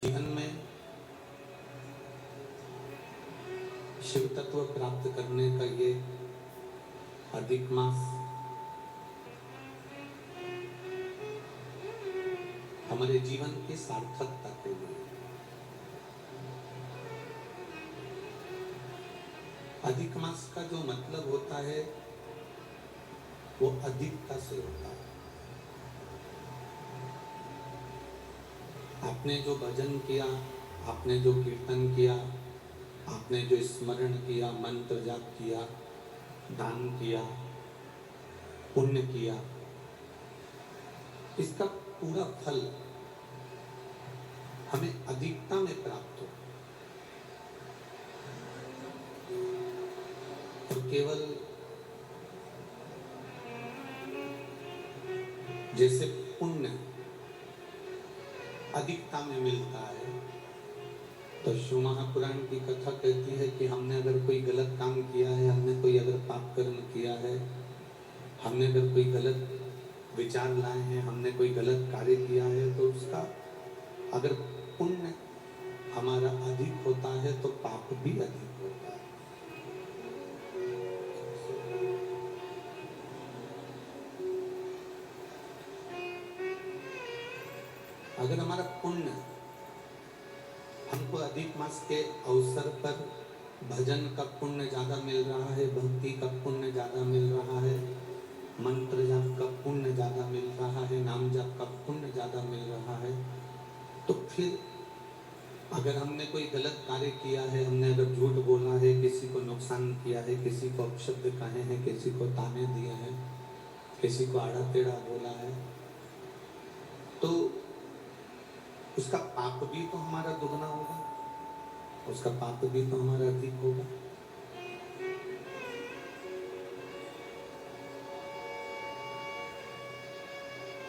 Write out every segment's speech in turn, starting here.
जीवन में शिव तत्व प्राप्त करने का ये अधिक मास हमारे जीवन की सार्थकता के लिए, अधिक मास का जो मतलब होता है वो अधिकता से होता है। आपने जो भजन किया, आपने जो कीर्तन किया, आपने जो स्मरण किया, मंत्र जाप किया, दान किया, पुण्य किया, इसका पूरा फल हमें अधिकता में प्राप्त हो। और केवल जैसे पुण्य अधिकता में मिलता है, तो शिव महापुराण की कथा कहती है कि हमने अगर कोई गलत काम किया है, हमने कोई अगर पाप कर्म किया है, हमने अगर कोई गलत विचार लाए हैं, हमने कोई गलत कार्य किया है, तो उसका अगर पुण्य हमारा अधिक होता है तो पाप भी अधिक होता है। अगर हमारा पुण्य हमको अधिक मास के अवसर पर भजन का पुण्य ज्यादा मिल रहा है, भक्ति का पुण्य ज्यादा मिल रहा है, मंत्र जाप का पुण्य ज्यादा मिल रहा है, नाम जाप का पुण्य ज्यादा मिल रहा है, तो फिर अगर हमने कोई गलत कार्य किया है, हमने अगर झूठ बोला है, किसी को नुकसान किया है, किसी को अपशब्द कहे हैं, किसी को ताने दिए हैं, किसी को आड़ा टेढ़ा बोला है, तो उसका पाप भी तो हमारा दुगना होगा, उसका पाप भी तो हमारा अधिक होगा।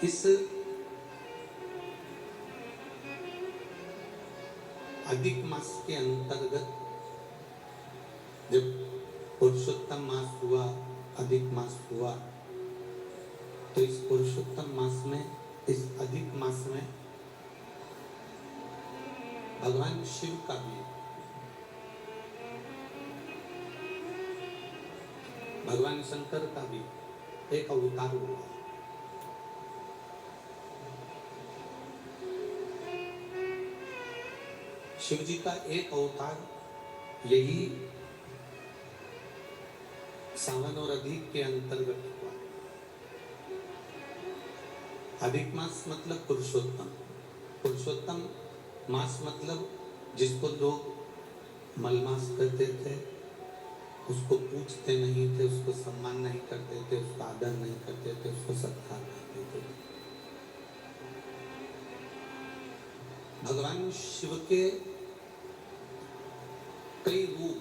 इस अधिक मास के अंतर्गत जब पुरुषोत्तम मास हुआ, अधिक मास हुआ, तो इस पुरुषोत्तम मास में, इस अधिक मास में भगवान शिव का भी, भगवान शंकर का भी एक अवतार हुआ। शिव जी का एक अवतार यही सावन और अधिक के अंतर्गत हुआ। अधिक मास मतलब पुरुषोत्तम, पुरुषोत्तम मास मतलब जिसको लोग मलमास कहते थे, उसको पूछते नहीं थे, उसको सम्मान नहीं करते थे, उसका आदर नहीं करते थे, उसको सत्कार नहीं देते थे। भगवान शिव के कई रूप,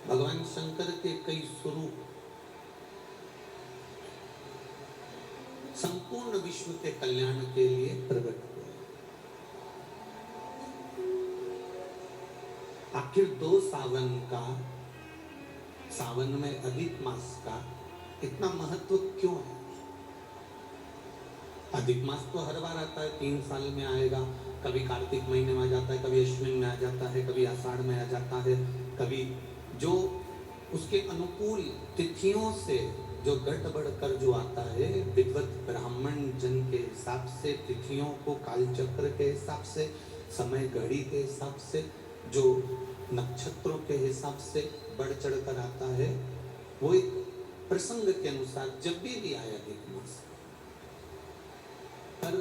भगवान शंकर के कई स्वरूप संपूर्ण विश्व के कल्याण के लिए प्रकट हुए। आखिर दो सावन का, सावन में अधिक मास का इतना महत्व क्यों है? अधिक मास तो हर बार आता है, 3 साल में आएगा, कभी कार्तिक महीने में आ जाता है, कभी अश्विन में आ जाता है, कभी आषाढ़ में आ जाता है, कभी जो उसके अनुकूल तिथियों से जो गड़बड़ कर जो आता है, विद्वत ब्राह्मण जन के हिसाब से, तिथियों को कालचक्र के हिसाब से, समय घड़ी के हिसाब से, जो नक्षत्रों के हिसाब से बढ़ चढ़ कर आता है, वो एक प्रसंग के अनुसार जब भी आया अधिक मास। पर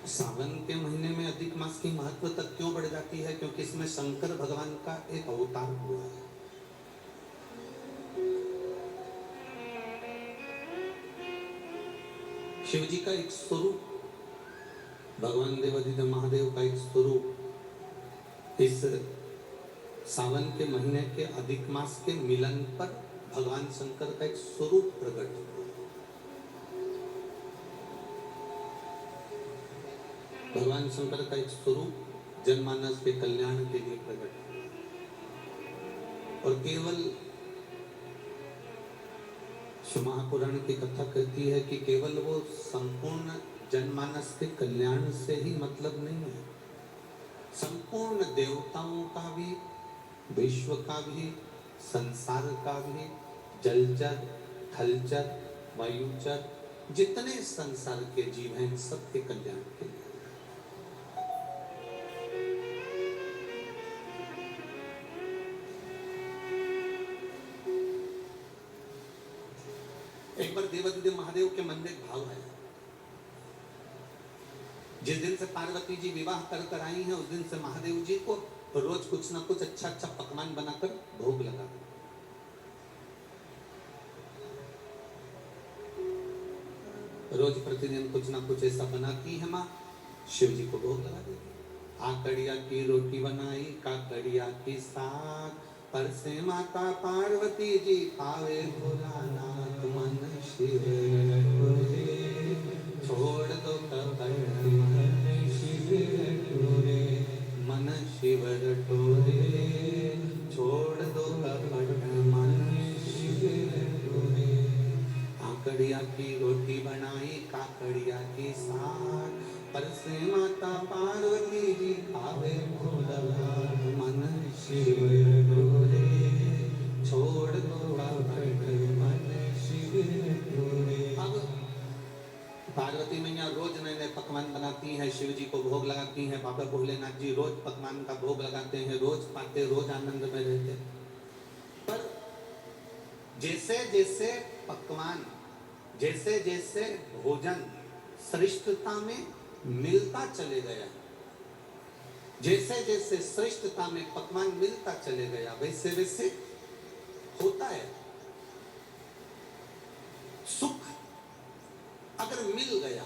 सावन के महीने में अधिक मास की महत्वता क्यों बढ़ जाती है? क्योंकि इसमें शंकर भगवान का एक अवतार हुआ है। शिव जी का एक स्वरूप, भगवान देवाधिदेव महादेव का एक स्वरूप इस सावन के महीने के अधिक मास के मिलन पर भगवान शंकर का एक स्वरूप प्रकट हुआ। भगवान शंकर का एक स्वरूप जनमानस के कल्याण के लिए प्रकट हुआ। और केवल शिव महापुराण की कथा कहती है कि केवल वो संपूर्ण जनमानस के कल्याण से ही मतलब नहीं है, संपूर्ण देवताओं का भी, विश्व का भी, संसार का भी, जलचर, थलचर, वायुचर, जितने संसार के जीव हैं सबके कल्याण के लिए। एक बार देवादिदेव महादेव के मन में भाव है, जिस दिन से पार्वती जी विवाह कर आई हैं उस दिन से महादेव जी को रोज कुछ ना कुछ अच्छा अच्छा पकवान बनाकर भोग लगा। रोज प्रतिदिन कुछ ना कुछ ऐसा बनाती है माँ, शिव जी को भोग लगा देती। आकड़िया की रोटी बनाई, काकड़िया की साग, पर से माता पार्वती जी पावे भोलानाथ मन शिव रटोरे, छोड़ दो कपट मन शिव रटोरे, मन शिव रटोरे, छोड़ दो कपट मन शिव रटोरे। आकड़िया की रोटी बनाई, काकड़िया की साग, पर से माता पार्वती जी पावे भोलानाथ मन शिव रटोरे, छोड़ दो कपट मन शिव रटोरे। अब पार्वती मैया रोज नए नए पकवान बनाती हैं, शिव जी को भोग लगाती हैं, बाबा भोलेनाथ जी रोज पकवान का भोग लगाते हैं, रोज पाते, रोज आनंद में रहते। पर जैसे जैसे पकवान, जैसे जैसे भोजन श्रेष्ठता में मिलता चले गया, जैसे जैसे श्रेष्ठता में पकवान मिलता चले गया, वैसे वैसे होता है। सुख अगर मिल गया,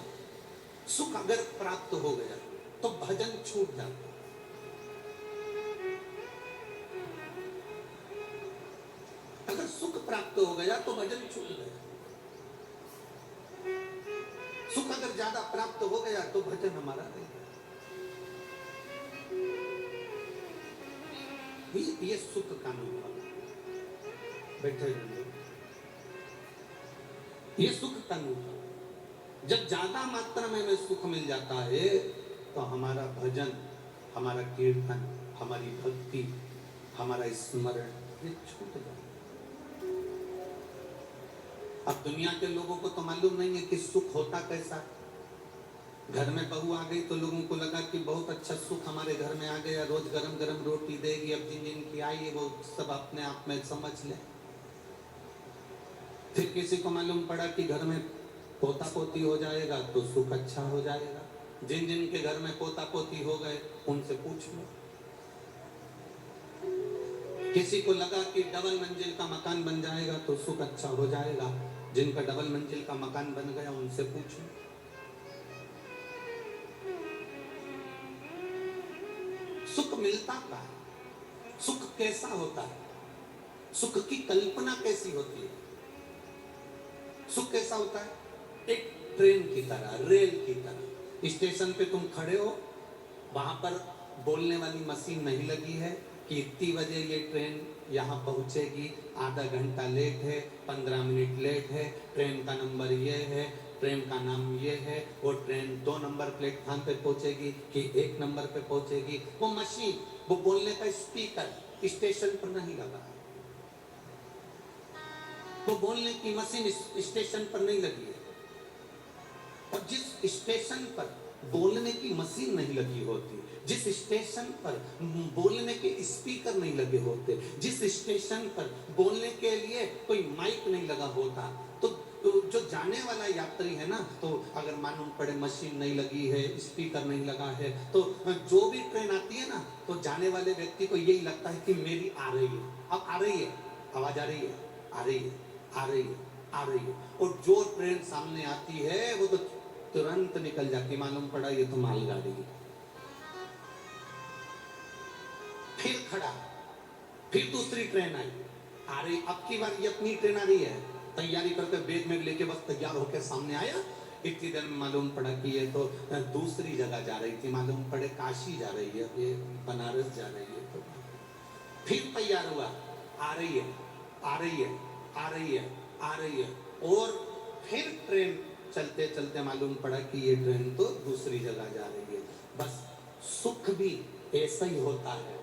सुख अगर प्राप्त हो गया तो भजन छूट जाता। अगर सुख प्राप्त हो गया तो भजन छूट गया, सुख अगर ज्यादा प्राप्त हो गया तो भजन हमारा रह गया। ये सुख का अनुभव, बैठे ये सुख का अनुभव। जब ज्यादा मात्रा में हमें सुख मिल जाता है तो हमारा भजन, हमारा कीर्तन, हमारी भक्ति, हमारा स्मरण ये छूट जाता है। अब दुनिया के लोगों को तो मालूम नहीं है कि सुख होता कैसा। घर में बहू आ गई तो लोगों को लगा कि बहुत अच्छा सुख हमारे घर में आ गया, रोज गरम गरम रोटी देगी, अब जिन जिन की आई है वो सब अपने आप में समझ ले। फिर किसी को मालूम पड़ा कि घर में पोता पोती हो जाएगा तो सुख अच्छा हो जाएगा। जिन जिन के घर में पोता पोती हो गए उनसे पूछ लो। किसी को लगा कि डबल मंजिल का मकान बन जाएगा तो सुख अच्छा हो जाएगा, जिनका डबल मंजिल का मकान बन गया उनसे पूछो। सुख मिलता का है, सुख कैसा होता है, सुख की कल्पना कैसी होती है। सुख कैसा होता है, एक ट्रेन की तरह, रेल की तरह। स्टेशन पे तुम खड़े हो, वहां पर बोलने वाली मशीन नहीं लगी है कि इतनी बजे ये ट्रेन यहाँ पहुंचेगी, आधा घंटा लेट है, 15 मिनट लेट है, ट्रेन का नंबर ये है, ट्रेन का नाम ये है, वो ट्रेन 2 नंबर प्लेटफॉर्म पे पहुंचेगी कि 1 नंबर पे पहुंचेगी। वो मशीन, वो बोलने का स्पीकर स्टेशन पर नहीं लगा, वो बोलने की मशीन स्टेशन पर नहीं लगी है। और जिस स्टेशन पर बोलने की मशीन नहीं लगी होती, जिस स्टेशन पर बोलने के स्पीकर नहीं लगे होते, जिस स्टेशन पर बोलने के लिए कोई माइक नहीं लगा होता, तो जो जाने वाला यात्री है ना, तो अगर मालूम पड़े मशीन नहीं लगी है, स्पीकर नहीं लगा है, तो जो भी ट्रेन आती है ना, तो जाने वाले व्यक्ति को यही लगता है कि मेरी आ रही है, अब आ रही है, आवाज आ रही है, आ रही है, आ रही है, आ रही है। और जो ट्रेन सामने आती है वो तो तुरंत निकल जाती, मालूम पड़ा ये तो मालगाड़ी है। फिर खड़ा, फिर दूसरी ट्रेन आई, आ रही, अब की बार ये अपनी ट्रेन आ रही है, तैयारी करके बैग में लेके बस तैयार होकर सामने आया। इतनी देर में मालूम पड़ा कि ये तो दूसरी जगह जा रही थी, मालूम पड़े काशी जा रही है, ये बनारस जा रही है। तो फिर तैयार हुआ, आ रही है, आ रही है, आ रही है, आ रही है, और फिर ट्रेन चलते चलते मालूम पड़ा कि ये ट्रेन तो दूसरी जगह जा रही है। बस सुख भी ऐसा ही होता है।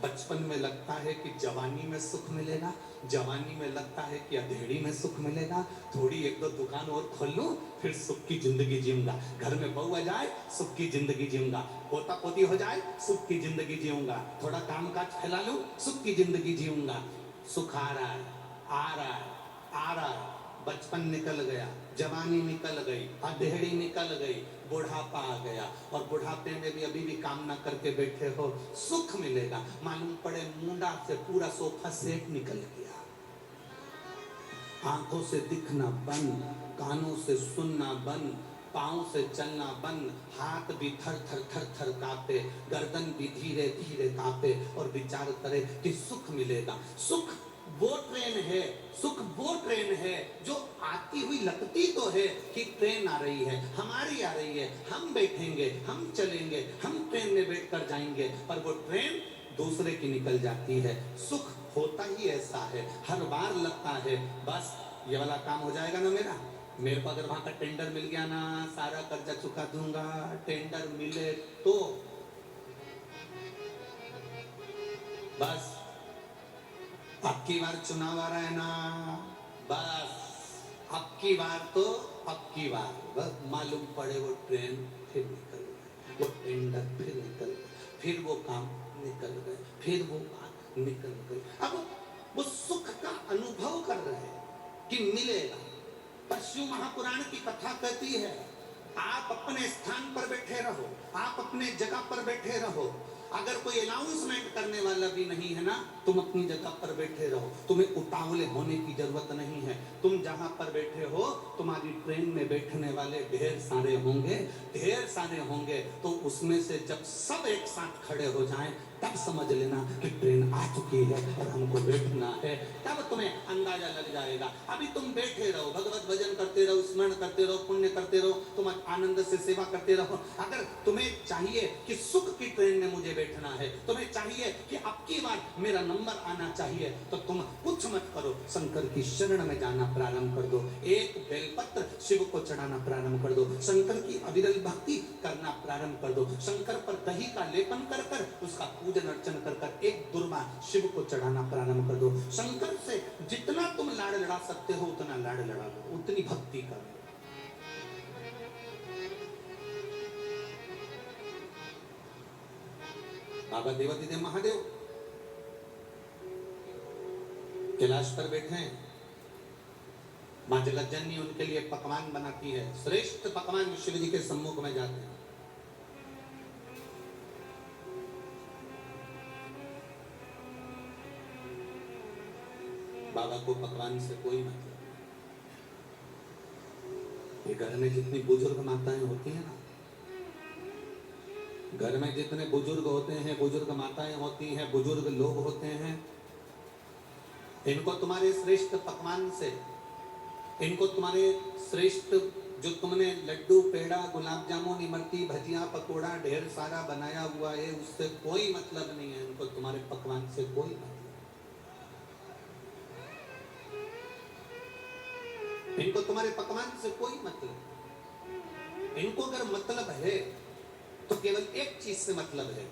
बचपन में लगता है कि जवानी में सुख मिलेगा, जवानी में लगता है कि अधेड़ी में सुख मिलेगा, थोड़ी एक दो दुकान और खोल लूं फिर सुख की जिंदगी जीऊंगा, घर में बहू आ जाए सुख की जिंदगी जीऊंगा, पोता पोती हो जाए सुख की जिंदगी जीऊंगा, थोड़ा काम काज फैला लूं सुख की जिंदगी जीऊंगा। सुख आ रहा है, आ रहा है, आ रहा है। बचपन निकल गया, जवानी निकल गई, अधेड़ी निकल गई, बुढ़ापा आ गया, और बुढ़ापे में भी अभी भी काम ना करके बैठे हो, सुख मिलेगा। मालूम पड़े मुंडा से पूरा सोफा सेट निकल गया, आंखों से दिखना बंद, कानों से सुनना बंद, पांव से चलना बंद, हाथ भी थर थर थर थर कांपे, गर्दन भी धीरे धीरे कांपे, और विचार करे कि सुख मिलेगा। सुख वो ट्रेन है, सुख वो ट्रेन है जो आती हुई लगती तो है कि ट्रेन आ रही है, हमारी आ रही है, हम बैठेंगे, हम चलेंगे, हम ट्रेन में बैठकर जाएंगे, पर वो ट्रेन दूसरे की निकल जाती है। सुख होता ही ऐसा है, हर बार लगता है बस ये वाला काम हो जाएगा ना मेरा, मेरे को अगर वहां का टेंडर मिल गया ना सारा कर्जा चुका दूंगा, टेंडर मिले तो बस, अब की बार चुनाव आ रहा है ना, बस अब की बार तो अब की बार बस मालूम पड़े वो ट्रेन फिर निकल गए, वो टेंडर फिर निकल गए, फिर वो काम निकल गए, फिर वो बात निकल गई। अब वो सुख का अनुभव कर रहे हैं कि मिलेगा। पर शिव महापुराण की कथा कहती है आप अपने स्थान पर बैठे रहो, आप अपने जगह पर बैठे रहो, अगर कोई अनाउंसमेंट करने वाला भी नहीं है ना, तुम अपनी जगह पर बैठे रहो, तुम्हें उतावले होने की जरूरत नहीं है। तुम जहां पर बैठे हो तुम्हारी ट्रेन में बैठने वाले ढेर सारे होंगे, ढेर सारे होंगे, तो उसमें से जब सब एक साथ खड़े हो जाएं तब समझ लेना कि ट्रेन आ चुकी है और हमको बैठना है, तब तुम्हें अंदाजा लग जाएगा। अभी तुम बैठे रहो, भगवत भजन करते रहो, स्मरण करते रहो, पुण्य करते रहो, तुम आनंद से सेवा करते रहो। अगर तुम्हें चाहिए कि सुख की ट्रेन में मुझे बैठना है, तुम्हें चाहिए कि अब की बार मेरा नंबर आना चाहिए, तो तुम कुछ मत करो, शंकर की शरण में जाना प्रारंभ कर दो, एक बेलपत्र शिव को चढ़ाना प्रारंभ कर दो, शंकर की अविरल भक्ति करना प्रारंभ कर दो, शंकर पर दही का लेपन कर कर उसका पूजन अर्चन कर कर एक दुर्वा शिव को चढ़ाना प्रारंभ कर दो। शंकर से जितना तुम लाड़ लड़ा सकते हो उतना लाड़ लड़ा लो, उतनी भक्ति करो। बाबा देवादिदेव महादेव कैलाश पर बैठे हैं, मां जगज्जननी उनके लिए पकवान बनाती है, श्रेष्ठ पकवान शिव जी के सम्मुख में जाते हैं। बाबा को पकवान से कोई मतलब नहीं। ये घर में जितनी बुजुर्ग माताएं होती हैं ना, घर में जितने बुजुर्ग होते हैं, बुजुर्ग माताएं होती हैं, बुजुर्ग लोग होते हैं, इनको तुम्हारे श्रेष्ठ पकवान से, इनको तुम्हारे श्रेष्ठ जो तुमने लड्डू पेड़ा गुलाब जामुन इमरती भजिया पकोड़ा ढेर सारा बनाया हुआ है उससे कोई मतलब नहीं है, इनको तुम्हारे पकवान से कोई मतलब, इनको तुम्हारे पकवान से कोई मतलब। इनको अगर मतलब है तो केवल एक चीज से मतलब है,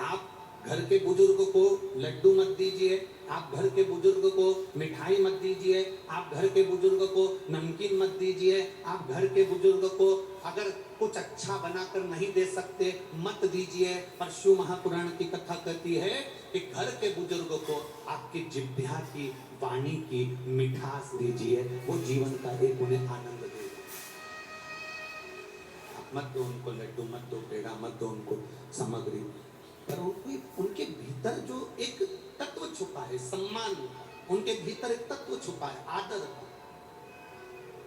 आप घर के बुजुर्ग को लड्डू मत दीजिए, आप घर के बुजुर्ग को मिठाई मत दीजिए, आप घर के बुजुर्ग को नमकीन मत दीजिए, आप घर के बुजुर्ग को अगर कुछ अच्छा बनाकर नहीं दे सकते मत दीजिए। पर शिव महापुराण की कथा कहती है कि घर के बुजुर्ग को आपकी जिह्वा की वाणी की मिठास दीजिए, वो जीवन का एक उन्हें आनंद देगा। आप मत दो उनको लड्डू, मत दो पेड़ा, मत दो उनको सामग्री, पर उनके भीतर जो एक तत्व छुपा है, सम्मान, उनके भीतर एक तत्व छुपा है आदर का,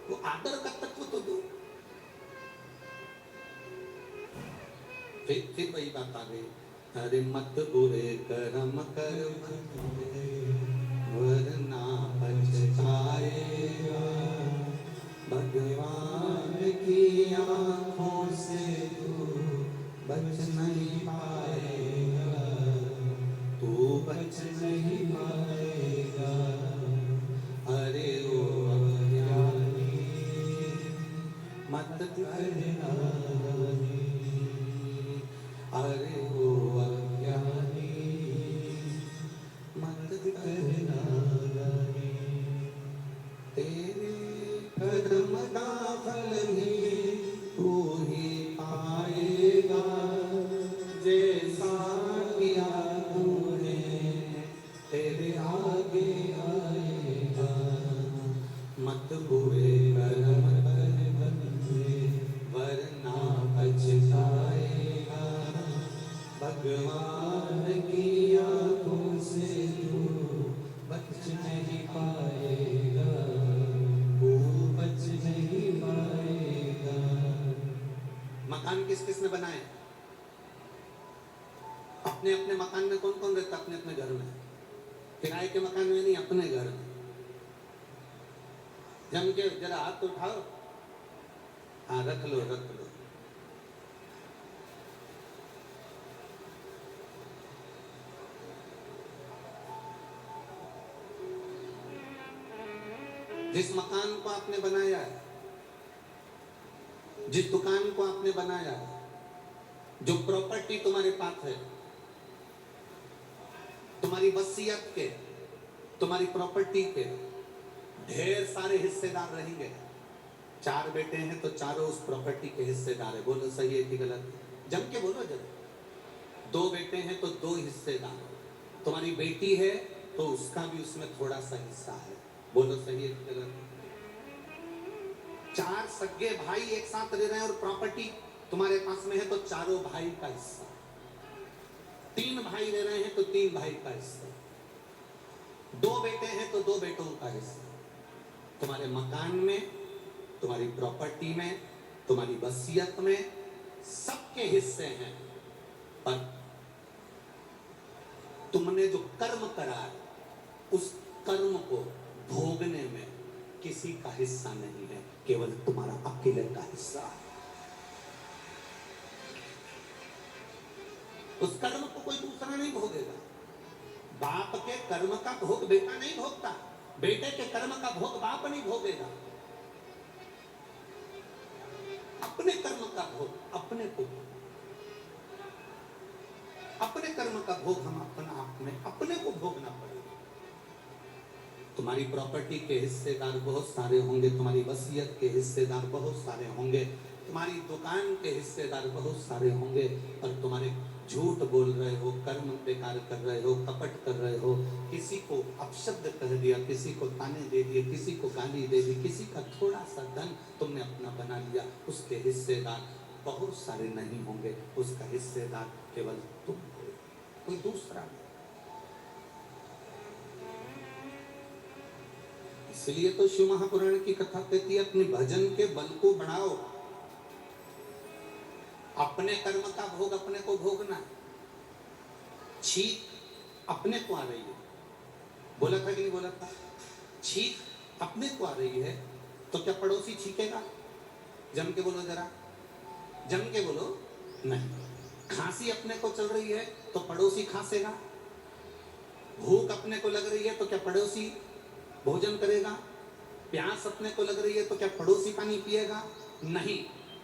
वो आदर का तत्व तो दो। फिर वही बात आ गई, अरे मत बुरे कर्म कर वरना पछताएगा, भगवान की आंखों से तू बच नहीं पाएगा, तू बच नहीं पाएगा। अरे ओ अज्ञानी भगवान की आंखों से जो बच नहीं पाएगा वो बच नहीं पाएगा। मकान किस किस ने बनाए? अपने अपने मकान में कौन कौन रहता? अपने अपने घर में। किराए के मकान में नहीं, अपने घर में। जम के जरा हाथ तो उठाओ। हाँ, रख लो रख लो। जिस मकान को आपने बनाया है, जिस दुकान को आपने बनाया है, जो प्रॉपर्टी तुम्हारे पास है, तुम्हारी वसीयत के, तुम्हारी प्रॉपर्टी के ढेर सारे हिस्सेदार रहेंगे। 4 बेटे हैं तो चारों उस प्रॉपर्टी के हिस्सेदार है। बोलो सही है कि गलत? जम के बोलो जरा। 2 बेटे हैं तो 2 हिस्सेदार। तुम्हारी बेटी है तो उसका भी उसमें थोड़ा सा हिस्सा है। बोलो सही है कि गलत? 4 सगे भाई एक साथ रह रहे हैं और प्रॉपर्टी तुम्हारे पास में है तो चारों भाई का हिस्सा। 3 भाई रह रहे हैं तो 3 भाई का हिस्सा। 2 बेटे हैं तो 2 बेटों का हिस्सा। तुम्हारे मकान में, तुम्हारी प्रॉपर्टी में, तुम्हारी वसीयत में सबके हिस्से हैं, पर तुमने जो कर्म करा है उस कर्म को भोगने में किसी का हिस्सा नहीं है, केवल तुम्हारा अकेले का हिस्सा है। उस कर्म को कोई दूसरा नहीं भोगेगा। बाप के कर्म का भोग बेटा नहीं भोगता, बेटे के कर्म का भोग बाप नहीं भोगेगा। अपने कर्म का भोग अपने को, अपने कर्म का भोग हम अपना आप में अपने को भोगना पड़ेगा। तुम्हारी प्रॉपर्टी के हिस्सेदार बहुत सारे होंगे, तुम्हारी वसीयत के हिस्सेदार बहुत सारे होंगे, तुम्हारी दुकान के हिस्सेदार बहुत सारे होंगे, और तुम्हारे झूठ बोल रहे हो, कर्म बेकार कर रहे हो, कपट कर रहे हो, किसी को अपशब्द कह दिया, किसी को ताने दे दिए, किसी को गाली दे दी, किसी का थोड़ा सा धन तुमने अपना बना लिया, उसके हिस्सेदार बहुत सारे नहीं होंगे, उसका हिस्सेदार केवल तुम हो, कोई दूसरा नहीं। इसलिए तो शिव महापुराण की कथा कहती है अपने भजन के बल को बढ़ाओ। अपने कर्म का भोग अपने को भोगना। छींक अपने को आ रही है, बोला था कि नहीं बोला था? छींक अपने को आ रही है तो क्या पड़ोसी छींकेगा? जम के बोलो जरा, जम के बोलो। नहीं। खांसी अपने को चल रही है तो पड़ोसी खांसेगा। भूख अपने को लग रही है तो क्या पड़ोसी भोजन करेगा? प्यास अपने को लग रही है तो क्या पड़ोसी पानी पिएगा? नहीं।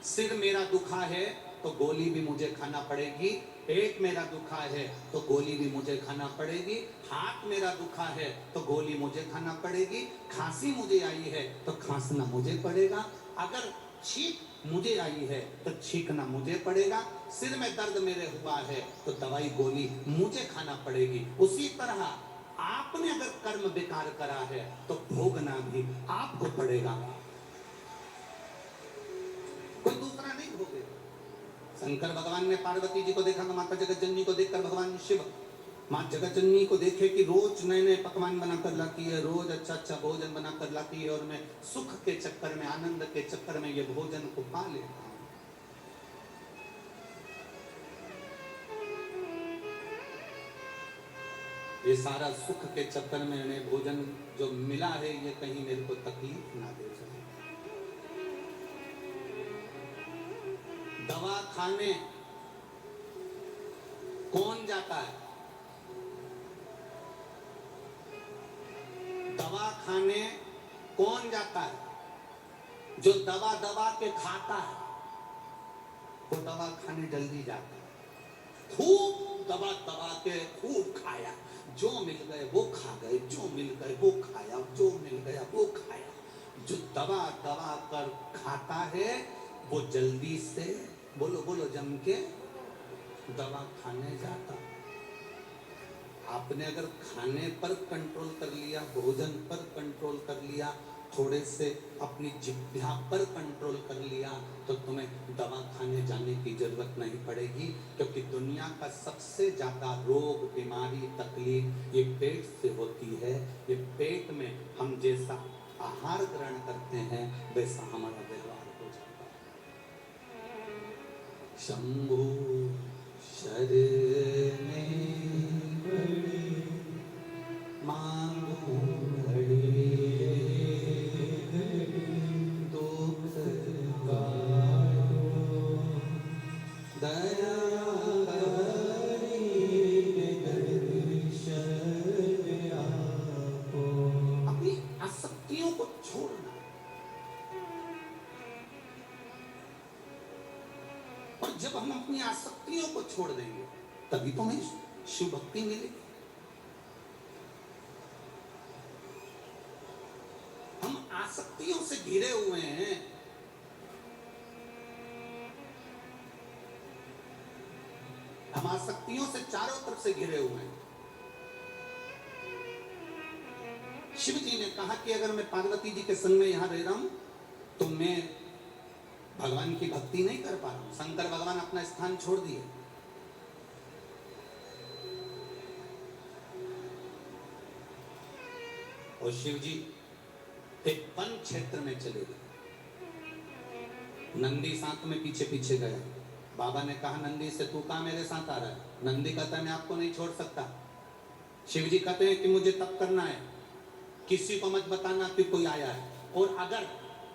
सिर मेरा दुखा है तो गोली भी मुझे खाना पड़ेगी, पेट मेरा दुखा है तो गोली भी मुझे खाना पड़ेगी, हाथ मेरा दुखा है तो गोली मुझे खाना पड़ेगी, खांसी मुझे आई है तो खांसना मुझे पड़ेगा, अगर छींक मुझे आई है तो छींकना मुझे पड़ेगा, सिर में दर्द मेरे हुआ है तो दवाई गोली मुझे खाना पड़ेगी। उसी तरह आपने अगर कर्म बेकार करा है तो भोगना भी आपको पड़ेगा, कोई दूसरा नहीं भोगेगा। शंकर भगवान ने पार्वती जी को देखा तो माता जगत जननी को देखकर भगवान शिव माँ जगत जननी को देखे कि रोज नए नए पकवान बनाकर लाती है, रोज अच्छा अच्छा भोजन बनाकर लाती है, और मैं सुख के चक्कर में, आनंद के चक्कर में ये भोजन को पा लेता हूं। ये सारा सुख के चक्कर में इन्हें भोजन जो मिला है ये कहीं मेरे को तकलीफ ना दे जाए। दवा खाने कौन जाता है? दवा खाने कौन जाता है? जो दवा दवा के खाता है वो दवा खाने जल्दी जाता है। खूब दवा दवा के खूब खाया, जो मिल गए वो खा गए, जो मिल गए वो खाया, जो मिल गया वो खाया। जो दवा दवा कर खाता है वो जल्दी से, बोलो बोलो जम के, दवा खाने जाता। आपने अगर खाने पर कंट्रोल कर लिया, भोजन पर कंट्रोल कर लिया, थोड़े से अपनी जिह्वा पर कंट्रोल कर लिया तो तुम्हें दवा खाने जाने की जरूरत नहीं पड़ेगी, क्योंकि दुनिया का सबसे ज्यादा रोग, बीमारी, तकलीफ ये पेट से होती है। ये पेट में हम जैसा आहार ग्रहण करते हैं वैसा हमारा व्यवहार हो जाता है। शंभु शरणे पड़ी मांगू घड़ी दुख गारो दया करी दर्शन आपो। अपनी आसक्तियों को छोड़ना, और जब हम अपनी आसक्तियों को छोड़ देंगे तभी तो हमें शिव भक्ति मिलेगी। हम आसक्तियों से घिरे हुए हैं। हम आसक्तियों से चारों तरफ से घिरे हुए हैं। शिव जी ने कहा कि अगर मैं पार्वती जी के संग में यहां रह रहा हूं तो मैं भगवान की भक्ति नहीं कर पा रहा हूं। शंकर भगवान अपना स्थान छोड़ दिए। और शिव जी एक वन क्षेत्र में चले गए। नंदी साथ में पीछे पीछे गया। बाबा ने कहा नंदी से तू कहां मेरे साथ आ रहा है? नंदी कहता है मैं आपको नहीं छोड़ सकता। शिव जी कहते हैं कि मुझे तप करना है, किसी को मत बताना कि कोई आया है, और अगर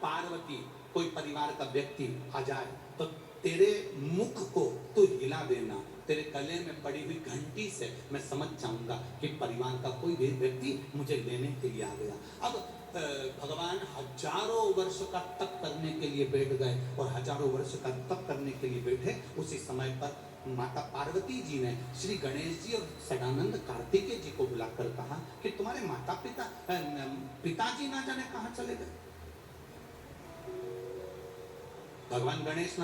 पार्वती कोई परिवार का व्यक्ति आ जाए तो तेरे मुख को तू हिला देना, तेरे गले में पड़ी हुई घंटी से मैं समझ जाऊंगा कि परिवार का कोई भी व्यक्ति मुझे लेने के लिए आ गया। अब भगवान हजारों वर्ष का तप करने के लिए बैठ गए, और हजारों वर्ष का तप करने के लिए बैठे उसी समय पर माता पार्वती जी ने श्री गणेश जी और सदानंद कार्तिकेय जी को बुलाकर कहा कि तुम्हारे माता पिताजी ना जाने कहां चले गए। भगवान गणेश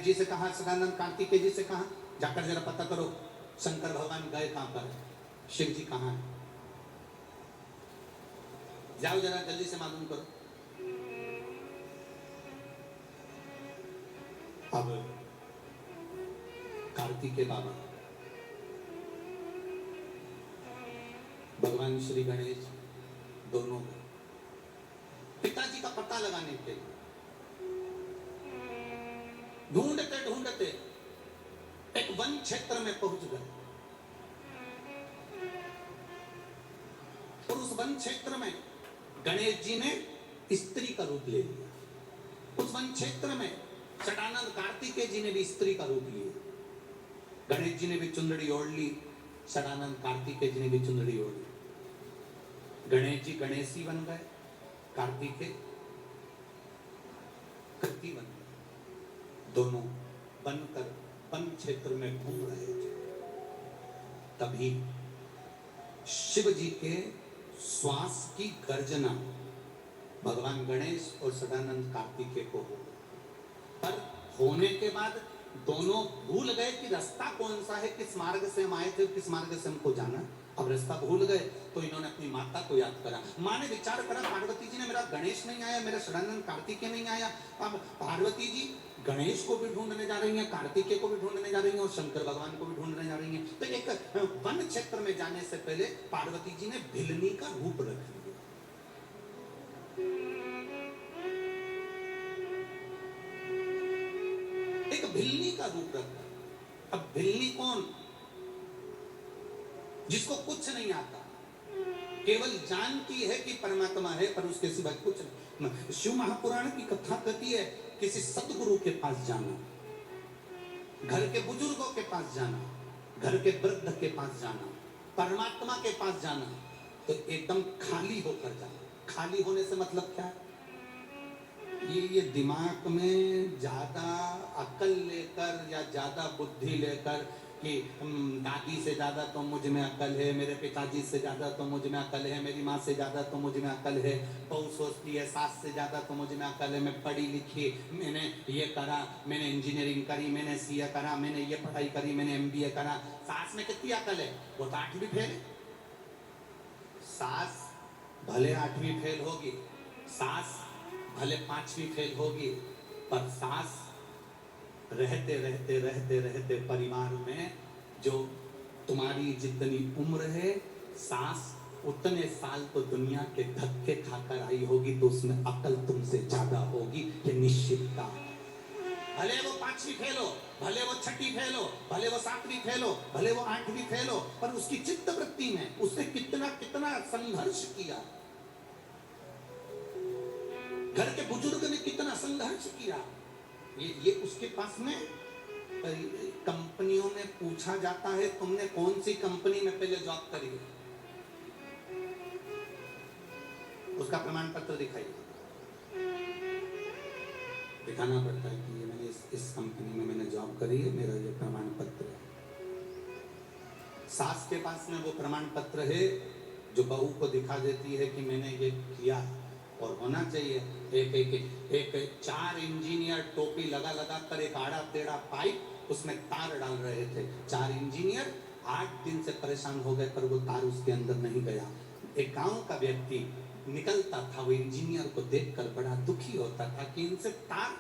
जी से कहा, सदानंद कार्तिकेय जी से कहा जाकर जरा पता करो शंकर भगवान गए कहां पर, शिव जी कहां है, जाओ जरा जल्दी से मालूम करो। अब कार्तिकेय बाबा भगवान श्री गणेश दोनों पिताजी का पता लगाने के लिए ढूंढते ढूंढते एक वन क्षेत्र में पहुंच गए, और उस वन क्षेत्र में गणेश जी ने स्त्री का रूप ले लिया। उस वन क्षेत्र में सदानंद कार्तिकेय जी ने भी स्त्री का रूप लिया। गणेश जी ने भी चुंदड़ी ओढ़ ली, सदानंद कार्तिकेय जी ने भी चुंदड़ी ओढ़ ली। गणेश जी गणेशी बन गए, कार्तिकेय कृति बन गए। दोनों बनकर वन क्षेत्र में घूम रहे थे। तभी शिव जी के श्वास की गर्जना भगवान गणेश और सदानंद कार्तिकेय को हो, पर होने के बाद दोनों भूल गए कि रास्ता कौन सा है, किस मार्ग से हम आए थे, किस मार्ग से हमको जाना। अब रास्ता भूल गए तो इन्होंने अपनी माता को याद करा। माँ ने विचार करा पार्वती जी ने मेरा गणेश नहीं आया, मेरा सदानंद कार्तिकेय नहीं आया। अब पार्वती जी गणेश को भी ढूंढने जा रही हैं, कार्तिकेय को भी ढूंढने जा रही हैं, और शंकर भगवान को भी ढूंढने जा रही हैं। तो एक वन क्षेत्र में जाने से पहले पार्वती जी ने भिलनी का रूप रख लिया। एक भिलनी का रूप रखा। अब भिलनी कौन? जिसको कुछ नहीं आता, केवल जानती है कि परमात्मा है, पर उसके सिवा कुछ नहीं। शिव महापुराण की कथा कहती है किसी सदगुरु के पास जाना, घर के बुजुर्गों के पास जाना, घर के वृद्ध के पास जाना, परमात्मा के पास जाना, तो एकदम खाली होकर जाना। खाली होने से मतलब क्या है? ये दिमाग में ज्यादा अकल लेकर या ज्यादा बुद्धि लेकर कि दादी से ज्यादा तो मुझ में अकल है, मेरे पिताजी से ज्यादा तो मुझ में अकल है, मेरी माँ से ज्यादा तो मुझ में अकल है, बहू सोचती है सास से ज्यादा तो मुझ में अकल है, मैं पढ़ी लिखी, मैंने ये करा, मैंने इंजीनियरिंग करी, मैंने सीए करा, मैंने ये पढ़ाई करी, मैंने एमबीए करा। सास में कितनी अकल है? वो तो 8वीं फेल है। सास भले 8वीं फेल होगी सास भले 5वीं फेल होगी, पर सास रहते रहते रहते रहते परिवार में जो तुम्हारी जितनी उम्र है, सास उतने साल तो दुनिया के धक्के खाकर आई होगी, तो उसमें अकल तुमसे ज्यादा होगी, ये निश्चितता। भले वो 5वीं फेल हो, भले वो 6वीं फेल हो, भले वो 7वीं फेल हो, भले वो 8वीं फेल हो, पर उसकी चित्त वृत्ति में उसने कितना कितना संघर्ष किया। घर के बुजुर्ग ने कितना संघर्ष किया। ये उसके पास में कंपनियों में पूछा जाता है, तुमने कौन सी कंपनी में पहले जॉब करी है, उसका प्रमाण पत्र दिखाइए। दिखाना पड़ता है कि ये मैंने इस कंपनी में मैंने जॉब करी है, मेरा ये प्रमाण पत्र है। सास के पास में वो प्रमाण पत्र है जो बहू को दिखा देती है कि मैंने ये किया। और होना चाहिए, एक 4 इंजीनियर टोपी लगा लगा कर एक आड़ा टेढ़ा पाइप उसमें तार डाल रहे थे। 4 इंजीनियर 8 दिन से परेशान हो गए, पर वो तार उसके अंदर नहीं गया। एक गांव का व्यक्ति निकलता था, वो इंजीनियर को देखकर बड़ा दुखी होता था कि इनसे तार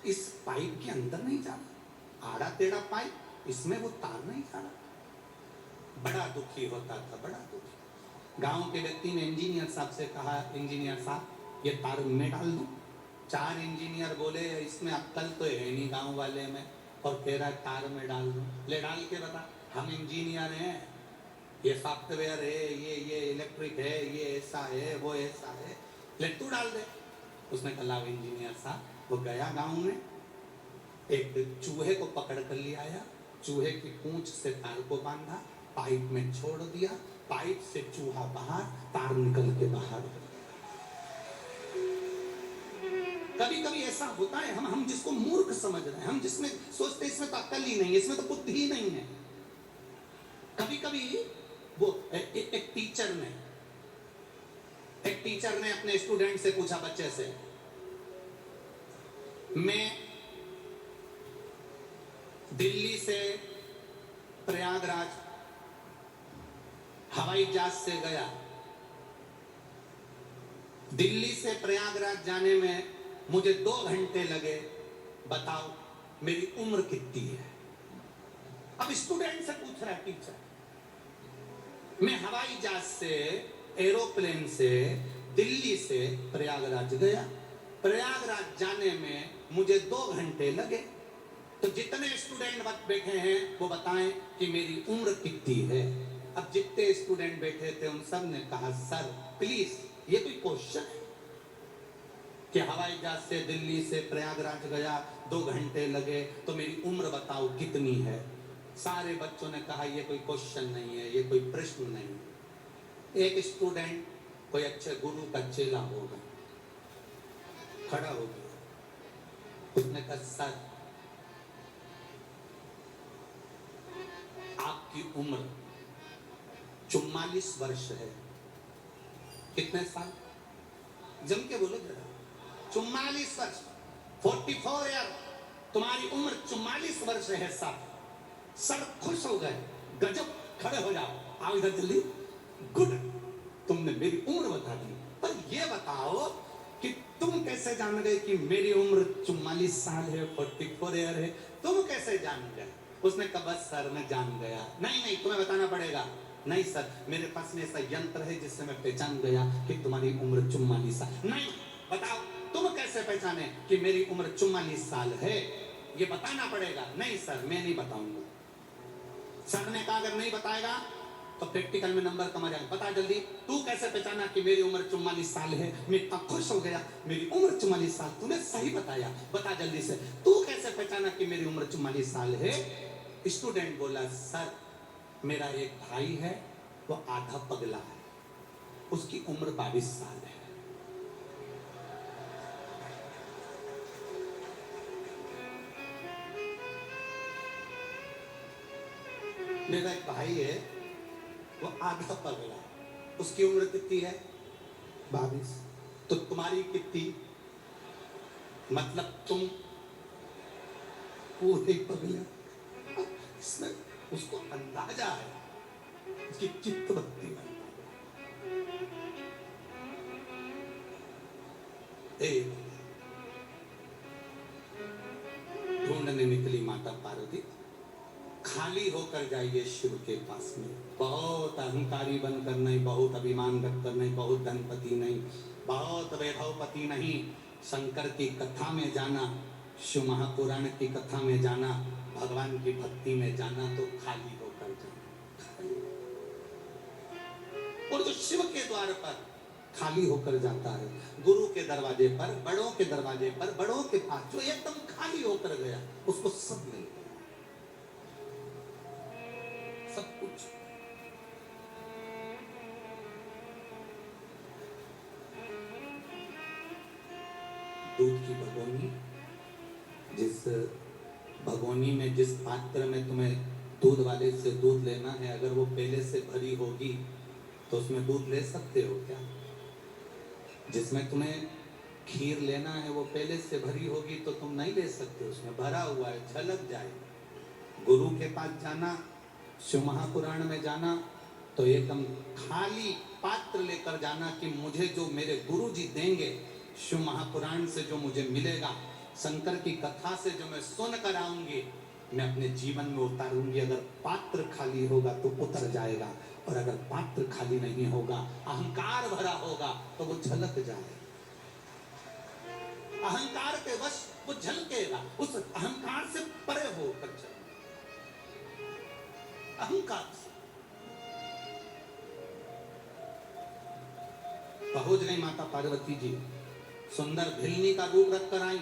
इस पाइप के अंदर नहीं जा रहा, आड़ा टेढ़ा पाइप, इसमें वो तार नहीं जा रहा। बड़ा दुखी होता था, बड़ा दुखी। गांव के व्यक्ति ने इंजीनियर साहब से कहा, इंजीनियर साहब ये तार में डाल दूं? 4 इंजीनियर बोले इसमें अक्ल तो है नहीं गांव वाले में, और कह रहा तार में डाल दूं। ले डाल के बता, हम इंजीनियर हैं, ये सॉफ्टवेयर है, ये इलेक्ट्रिक है, ये ऐसा है, वो ऐसा है, ले तू डाल दे। उसने कहा इंजीनियर साहब। वो गया गांव में, एक चूहे को पकड़ कर ले आया, चूहे की पूंछ से तार को बांधा, पाइप में छोड़ दिया, पाइप से चूहा बाहर, तार निकल के बाहर। कभी कभी ऐसा होता है, हम जिसको मूर्ख समझ रहे हैं, हम जिसमें सोचते इसमें तो अक्ल ही नहीं है, इसमें तो बुद्धि ही नहीं है। कभी कभी वो एक टीचर ने अपने स्टूडेंट से पूछा, बच्चे से, मैं दिल्ली से प्रयागराज हवाई जहाज से गया, दिल्ली से प्रयागराज जाने में मुझे 2 घंटे लगे, बताओ मेरी उम्र कितनी है? अब स्टूडेंट से पूछ रहा है टीचर, मैं हवाई जहाज से, एरोप्लेन से दिल्ली से प्रयागराज गया, प्रयागराज जाने में मुझे 2 घंटे लगे, तो जितने स्टूडेंट बैठे हैं वो बताएं कि मेरी उम्र कितनी है। अब जितने स्टूडेंट बैठे थे उन सब ने कहा, सर प्लीज ये कोई क्वेश्चन है कि हवाई जहाज से दिल्ली से प्रयागराज गया, 2 घंटे लगे, तो मेरी उम्र बताओ कितनी है? सारे बच्चों ने कहा ये कोई क्वेश्चन नहीं है, ये कोई प्रश्न नहीं। एक स्टूडेंट कोई अच्छे गुरु का चेला होगा, खड़ा हो गया, उसने कहा, सर आपकी उम्र 44 वर्ष है। कितने साल? जम के बोलो जरा। 44 वर्ष, 44 ईयर, तुम्हारी उम्र 44 वर्ष है साहब। सब खुश हो गए, गजब, खड़े हो जाओ, आओ इधर जल्दी। गुड, तुमने मेरी उम्र बता दी, पर ये बताओ कि तुम कैसे जान गए कि मेरी उम्र 44 साल है, 44 ईयर है? तुम कैसे जान गए? उसने कहा, बस सर मैं जान गया। नहीं तुम्हें बताना पड़ेगा। नहीं सर, मेरे पास में ऐसा यंत्र है जिससे मैं पहचान गया कि तुम्हारी उम्र 44 साल। नहीं, बताओ तुम कैसे पहचाने कि मेरी उम्र 44 साल है? ये बताना पड़ेगा। नहीं सर मैं नहीं बताऊंगा। सर ने कहा, अगर नहीं बताएगा तो प्रैक्टिकल में नंबर कम आ जाएगा। बता जल्दी, तू कैसे पहचाना कि मेरी उम्र 44 साल है? मैं इतना खुश हो गया, मेरी उम्र 44 साल, तूने सही बताया, बता जल्दी से, तू कैसे पहचाना कि मेरी उम्र 44 साल है? स्टूडेंट बोला, सर मेरा एक भाई है, वो आधा पगला है, उसकी उम्र 22 साल है। मेरा एक भाई है, वो आधा पगला है, उसकी उम्र कितनी है? 22। तो तुम्हारी कितनी? मतलब तुम पूरे पगले। इसमें उसको अंदाजा है, उसकी चित्तवृत्ति में। हे ढूंढने निकली माता पार्वती, खाली होकर जाइए शिव के पास में। बहुत अहंकारी बनकर नहीं, बहुत अभिमान रखकर नहीं, बहुत धनपति नहीं, बहुत वैभवपति नहीं, शंकर की कथा में जाना, शिव महापुराण की कथा में जाना, भगवान की भक्ति में जाना, तो खाली होकर जाना। और जो शिव के द्वार पर खाली होकर जाता है, गुरु के दरवाजे पर, बड़ों के दरवाजे पर, बड़ों के पास जो एकदम खाली होकर गया, उसको सब मिल गया, सब कुछ। दूध की भगोनी, जिस भगोनी में, जिस पात्र में तुम्हें दूध वाले से दूध लेना है, अगर वो पहले से भरी होगी तो उसमें दूध ले सकते हो क्या? जिसमें तुम्हें खीर लेना है वो पहले से भरी होगी तो तुम नहीं ले सकते, उसमें भरा हुआ है, झलक जाए। गुरु के पास जाना, शिव महापुराण में जाना, तो एकदम खाली पात्र लेकर जाना कि मुझे जो मेरे गुरु जी देंगे, शिव महापुराण से जो मुझे मिलेगा, शंकर की कथा से जो मैं सुन कर आऊंगी, मैं अपने जीवन में उतारूंगी। अगर पात्र खाली होगा तो उतर जाएगा, और अगर पात्र खाली नहीं होगा, अहंकार भरा होगा, तो वो झलक जाएगा। अहंकार के वश वो झलकेगा, उस अहंकार से परे होकर चल, अहंकार से पहुंच गई माता पार्वती जी। सुंदर भिलनी का रूप रखकर आई।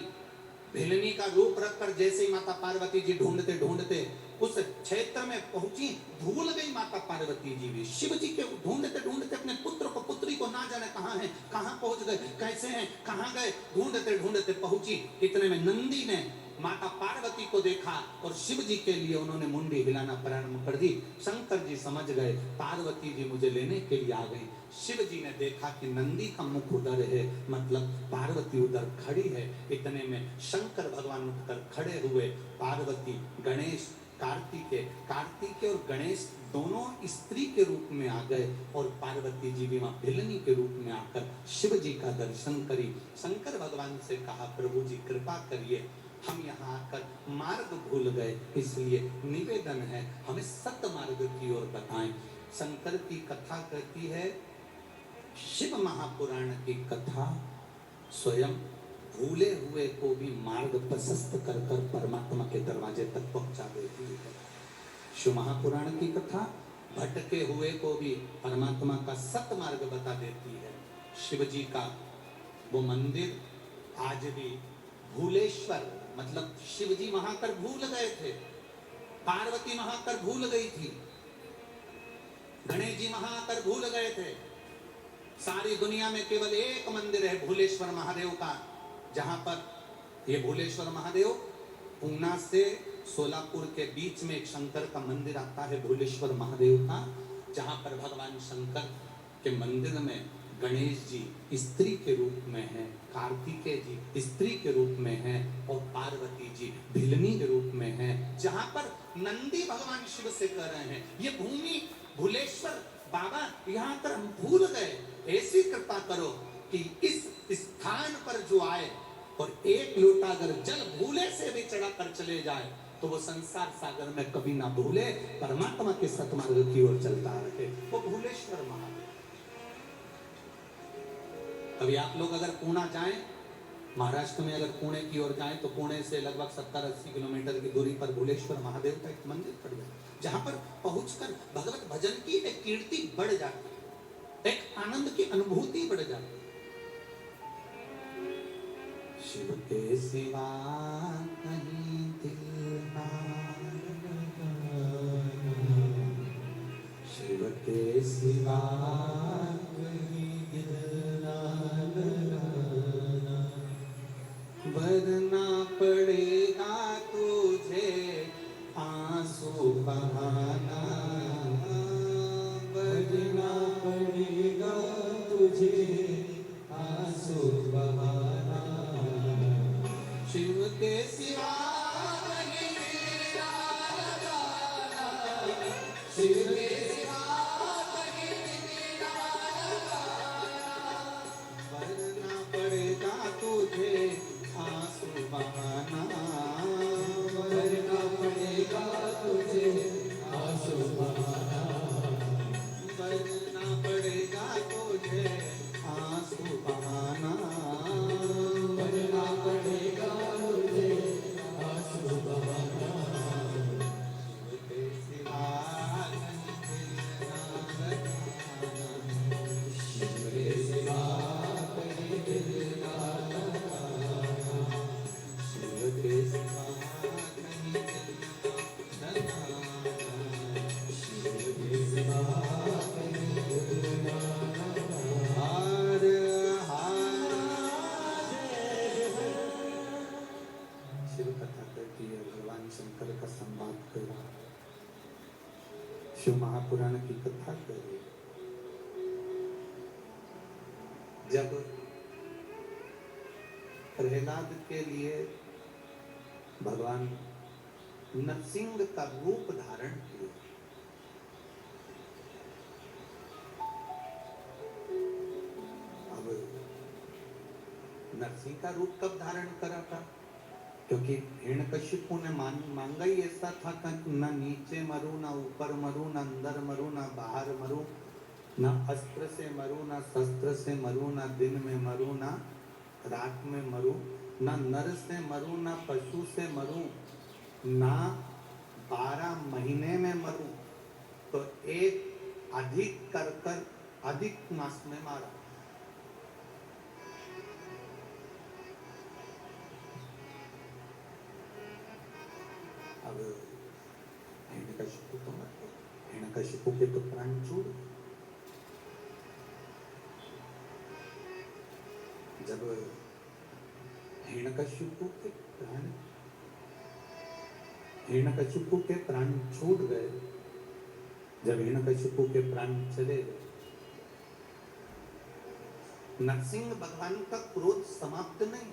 भिलनी का रूप रखकर जैसे ही माता पार्वती जी ढूंढते ढूंढते उस क्षेत्र में पहुंची, भूल गई माता पार्वती जी भी। शिव जी के ढूंढते ढूंढते अपने पुत्र को, पुत्री को ना जाने कहां है, कहां पहुंच गए, कैसे हैं, कहां गए, ढूंढते ढूंढते पहुंची। इतने में नंदी ने माता पार्वती को देखा और शिव जी के लिए उन्होंने मुंडी हिलाना प्रारंभ कर दी। शंकर जी समझ गए पार्वती जी मुझे लेने के लिए आ गई। शिव जी ने देखा कि नंदी का मुख उधर है, मतलब पार्वती उधर खड़ी है। इतने में शंकर भगवान उठकर खड़े हुए। पार्वती, गणेश, कार्तिकेय और गणेश दोनों स्त्री के रूप में आ गए, और पार्वती जी भी वहां भिलनी के रूप में आकर शिव जी का दर्शन करी। शंकर भगवान से कहा, प्रभु जी कृपा करिए, हम यहाँ आकर मार्ग भूल गए, इसलिए निवेदन है हमें सत्य मार्ग की ओर बताएं। शंकर की कथा कहती है, शिव महापुराण की कथा स्वयं भूले हुए को भी मार्ग प्रशस्त कर कर परमात्मा के दरवाजे तक पहुंचा देती है। शिव महापुराण की कथा भटके हुए को भी परमात्मा का सत्य मार्ग बता देती है। शिव जी का वो मंदिर आज भी भूलेश्वर, मतलब शिव जी वहां कर भूल गए थे, पार्वती वहां कर भूल गई थी, गणेश जी वहां कर भूल गए थे। सारी दुनिया में केवल एक मंदिर है भूलेश्वर महादेव का, जहां पर ये भूलेश्वर महादेव पूना से सोलापुर के बीच में एक शंकर का मंदिर आता है भूलेश्वर महादेव का, जहां पर भगवान शंकर के मंदिर में गणेश जी स्त्री के रूप में है, कार्तिकेय जी स्त्री के रूप में है, और पार्वती जी भिलनी के रूप में है। जहां पर नंदी भगवान शिव से कह रहे हैं, ये भूमि भूलेश्वर बाबा यहाँ पर हम भूल गए, ऐसी कृपा करो कि इस स्थान पर जो आए और एक लोटा अगर जल भूले से भी चढ़ा कर चले जाए तो वो संसार सागर में कभी ना भूले, परमात्मा के सतमार्ग की ओर चलता रहे। वो भूलेश्वर महादेव। कभी आप लोग अगर पुणे जाएं, महाराष्ट्र में अगर पुणे की ओर जाएं, तो पुणे से लगभग 70-80 किलोमीटर की दूरी पर भूलेश्वर महादेव का एक मंदिर पड़ गया, जहां पर पहुंचकर भगवत भजन की एक कीर्ति बढ़ जाती है, एक आनंद की अनुभूति बढ़ जाती है। शिव के सिवा कहीं दिल ना लगाना, शिव के सिवा कहीं दिल ना लगाना, वरना पड़ेगा तुझे आंसू बहाना, वरना पड़ेगा तुझे आंसू बहाना। शिव के सिवा कहीं दिल ना लगाना, शिव के सिवा कहीं दिल ना लगाना, वरना पड़ेगा तुझे कर रहा है, शिव महापुराण की कथा कर रही है। जब प्रहलाद के लिए भगवान नरसिंह का रूप धारण किया, अब नरसिंह का रूप कब धारण करा था? क्योंकि हिरण्यकशिपु ने मांगा ही ऐसा था कि ना नीचे मरू, ना ऊपर मरू, ना अंदर मरू, ना बाहर मरू, ना अस्त्र से मरू, ना शस्त्र से मरू, ना दिन में मरू, ना रात में मरू, ना नर से मरू, ना पशु से मरू, ना 12 महीने में मरू, तो एक अधिक कर अधिक मास में मारा। अब हिरण्यकशिपु तो मर गए, हिरण्यकशिपु के तो प्राण छूट गए। जब हिरण्यकशिपु के प्राण छूट गए, जब हिरण्यकशिपु के प्राण चले गए, नरसिंह भगवान का क्रोध समाप्त नहीं।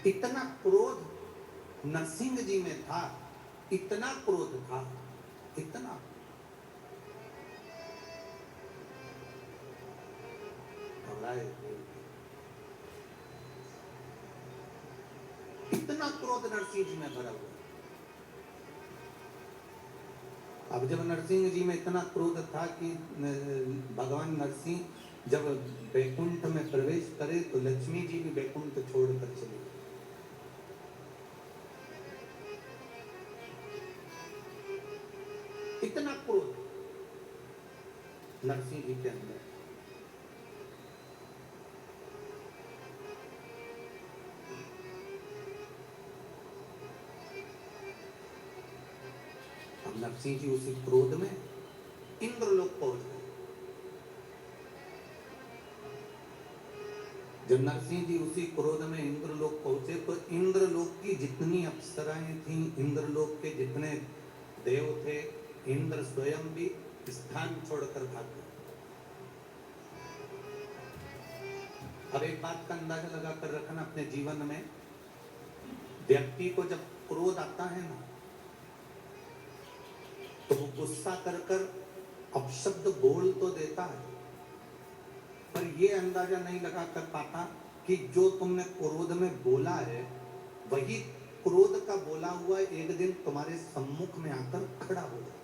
इतना क्रोध नरसिंह जी में था, इतना क्रोध था, इतना इतना क्रोध नरसिंह जी में भरा हुआ। अब जब नरसिंह जी में इतना क्रोध था कि भगवान नरसिंह जब वैकुंठ में प्रवेश करे तो लक्ष्मी जी भी वैकुंठ छोड़कर चली गई। इतना क्रोध नरसिंह जी के अंदर। अब नरसिंह जी उसी क्रोध में इंद्रलोक पहुंच गए। जब नरसिंह जी उसी क्रोध में इंद्रलोक पहुंचे तो इंद्रलोक की जितनी अप्सराएं थीं, इंद्रलोक के जितने देव थे, इंद्र स्वयं भी स्थान छोड़कर भाग गए। अब एक बात का अंदाजा लगाकर रखना अपने जीवन में, व्यक्ति को जब क्रोध आता है ना तो वो गुस्सा कर अपशब्द बोल तो देता है, पर ये अंदाजा नहीं लगा कर पाता कि जो तुमने क्रोध में बोला है वही क्रोध का बोला हुआ एक दिन तुम्हारे सम्मुख में आकर खड़ा हो जाए।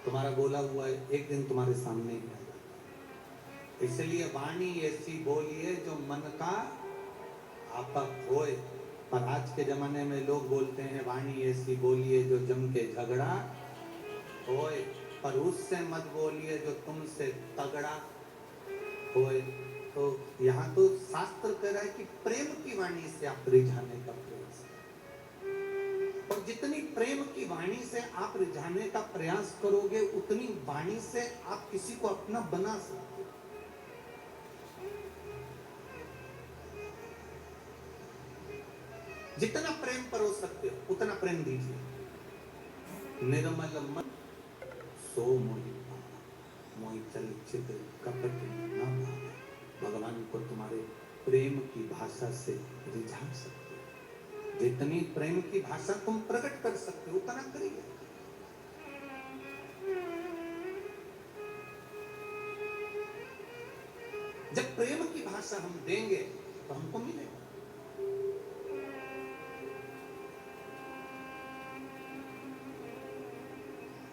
तुम्हारा बोला हुआ एक दिन तुम्हारे सामने ही आ जाता। इसलिए वाणी ऐसी बोलिए जो मन का आपक होए। पर आज के जमाने में लोग बोलते हैं वाणी ऐसी बोलिए जो जम के झगड़ा होए, पर उससे मत बोलिए जो तुमसे तगड़ा होए। तो यहाँ तो शास्त्र कह रहा है कि प्रेम की वाणी से आप रिझाने का प्रयास, और जितनी प्रेम की वाणी से आप रिझाने का प्रयास करोगे उतनी वाणी से आप किसी को अपना बना सकते हो। जितना प्रेम परोस सकते हो उतना प्रेम दीजिए। निर्मल मन सो मोहि मोहि चल चित कपट न भावे। भगवान को तुम्हारे प्रेम की भाषा से रिझा सकते हो। जितनी प्रेम की भाषा तुम प्रकट कर सकते हो उतना करिए। जब प्रेम की भाषा हम देंगे तो हमको मिलेगा।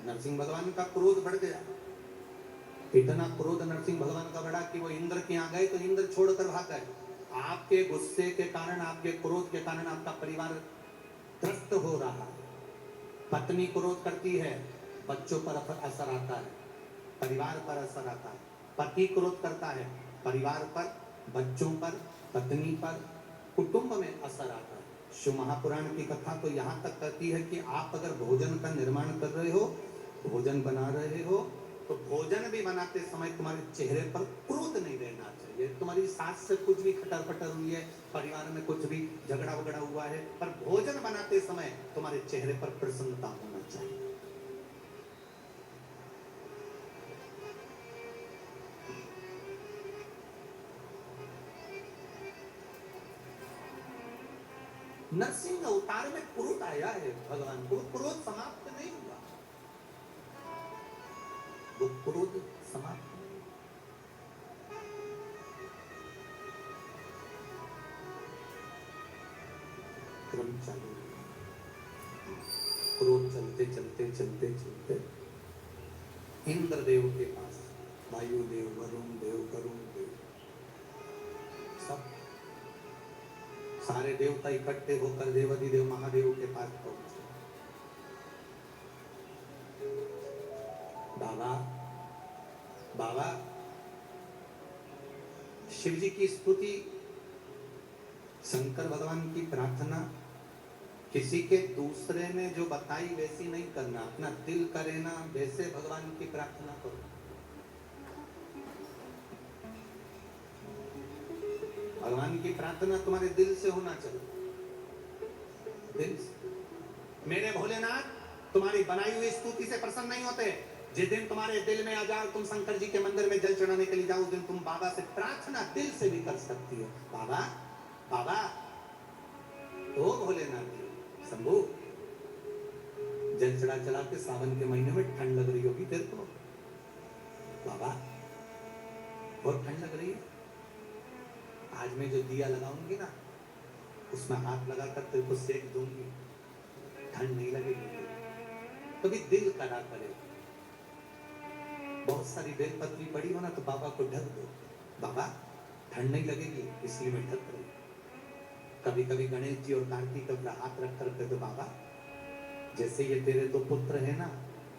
नरसिंह भगवान का क्रोध बढ़ गया। इतना क्रोध नरसिंह भगवान का बढ़ा कि वो इंद्र के यहाँ गए तो इंद्र छोड़कर भाग गए। आपके गुस्से के कारण, आपके क्रोध के कारण आपका परिवार त्रस्त हो रहा है। पत्नी क्रोध करती है, बच्चों पर असर आता है, परिवार पर असर आता है। पति क्रोध करता है, परिवार पर, बच्चों पर, पत्नी पर, कुटुंब में असर आता है। शिव महापुराण की कथा तो यहाँ तक कहती है कि आप अगर भोजन का निर्माण कर रहे हो भोजन बना रहे हो तो भोजन भी बनाते समय तुम्हारे चेहरे पर क्रोध नहीं रहना चाहिए। तुम्हारी सास से कुछ भी खटर पटर हुई है, परिवार में कुछ भी झगड़ा वगड़ा हुआ है, पर भोजन बनाते समय तुम्हारे चेहरे पर प्रसन्नता होना चाहिए। नरसिंह अवतार में क्रोध आया है भगवान को, क्रोध समाप्त नहीं हुआ, वो क्रोध समाप्त नहीं। क्रम चालू, क्रोध चलते चलते चलते चलते इंद्रदेव के पास, वायुदेव, वरुण देव, गरुण देव, सब सारे देवता इकट्ठे होकर देवाधिदेव महादेव के पास पहुंचे। बाबा बाबा शिव जी की स्तुति, शंकर भगवान की प्रार्थना किसी के दूसरे ने जो बताई वैसी नहीं करना, अपना दिल करे ना वैसे भगवान की प्रार्थना करो। भगवान की प्रार्थना तुम्हारे दिल से होना चाहिए, दिल से। मेरे भोलेनाथ तुम्हारी बनाई हुई स्तुति से प्रसन्न नहीं होते। जिस दिन तुम्हारे दिल में आ जाओ, तुम शंकर जी के मंदिर में जल चढ़ाने के लिए जाओ, उस दिन तुम बाबा से प्रार्थना दिल से भी कर सकती हो। बाबा बाबा ओ भोलेनाथ जी, शंभू, जल चढ़ा चढ़ा के सावन के महीने में ठंड लग रही होगी तेरे को बाबा, बहुत ठंड लग रही है। आज मैं जो दिया लगाऊंगी ना, उसमें हाथ लगाकर तेरे को सेक दूंगी, ठंड नहीं लगेगी। तो भी दिल करा करे। बहुत सारी बेलपत्री पड़ी हो ना, तो बाबा को ढक दो, बाबा ठंड नहीं लगेगी इसलिए मैं ढक रही। कभी कभी गणेश जी और कार्तिक अपना हाथ रख कर दो, बाबा जैसे ये तेरे तो पुत्र है ना,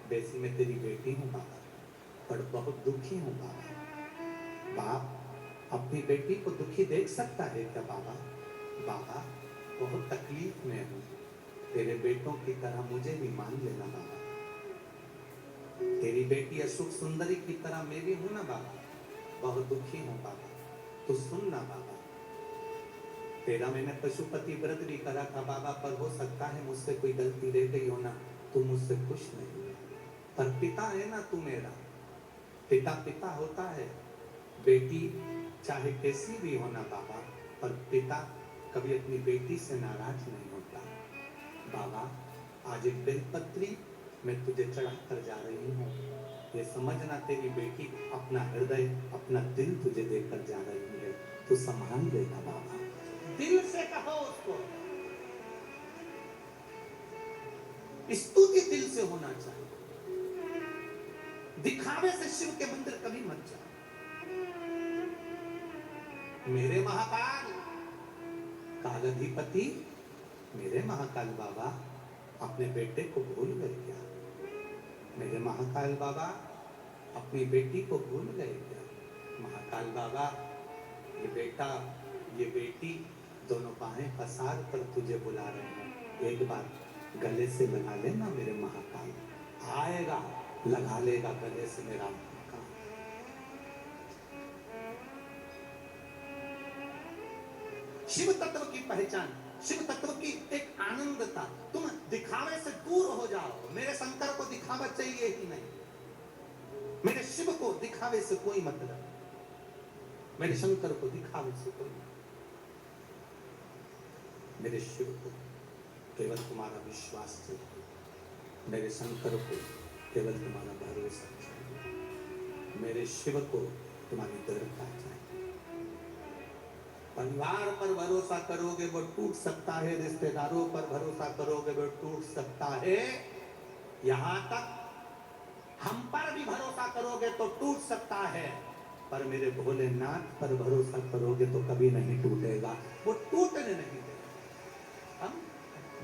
वैसी मैं तेरी बेटी हूँ बाबा, पर बहुत दुखी हूँ बाबा। बाप अपनी बेटी को दुखी देख सकता है क्या बाबा? बाबा बहुत तकलीफ में हूँ, तेरे बेटों की तरह मुझे भी मान लेना बाबा। तेरी बेटी अशोक सुंदरी की तरह मैं भी हूँ ना बाबा, बहुत दुखी हूँ बाबा, तो सुन ना बाबा। तेरा मैंने पशुपति व्रत भी करा था बाबा, पर हो सकता है मुझसे कोई गलती रह गई हो ना, तू मुझसे खुश नहीं, पर पिता है ना तू मेरा, पिता पिता होता है। बेटी चाहे कैसी भी हो ना बाबा, पर पिता कभी अपनी बेटी से नाराज नहीं होता। बाबा आज एक बेलपत्री मैं तुझे चढ़ा कर जा रही हूँ, ये समझना तेरी बेटी अपना हृदय अपना दिल तुझे देकर जा रही है, तू संभाल लेगा बाबा। दिल से कहो उसको, स्तुति दिल से होना चाहिए, दिखावे से शिव के मंदिर कभी मत जाओ। मेरे महाकाल कालाधिपति, मेरे महाकाल बाबा अपने बेटे को भूल गए क्या? मेरे महाकाल बाबा अपनी बेटी को भूल गए क्या? महाकाल बाबा ये बेटा ये बेटी दोनों बाहें पसार कर तुझे बुला रहे हैं, एक बार गले से लगा लेना मेरे महाकाल। आएगा लगा लेगा गले से मेरा महाकाल। शिव तत्व की पहचान, शिव तत्व की एक आनंदता, तुम दिखावे से दूर हो जाओ। मेरे शंकर को दिखावा चाहिए ही नहीं, मेरे शिव को दिखावे से कोई मतलब, मेरे शंकर को दिखावे से कोई मतलब। मेरे शिव को केवल तुम्हारा विश्वास चाहिए, मेरे शंकर को केवल तुम्हारा भरोसा चाहिए, मेरे शिव को तुम्हारी दृढ़ता चाहिए। परिवार पर भरोसा करोगे वो टूट सकता है, रिश्तेदारों पर भरोसा करोगे वो टूट सकता है, यहाँ तक हम पर भी भरोसा करोगे तो टूट सकता है, पर मेरे भोलेनाथ पर भरोसा करोगे तो कभी नहीं टूटेगा, वो टूटने नहीं देगा। हम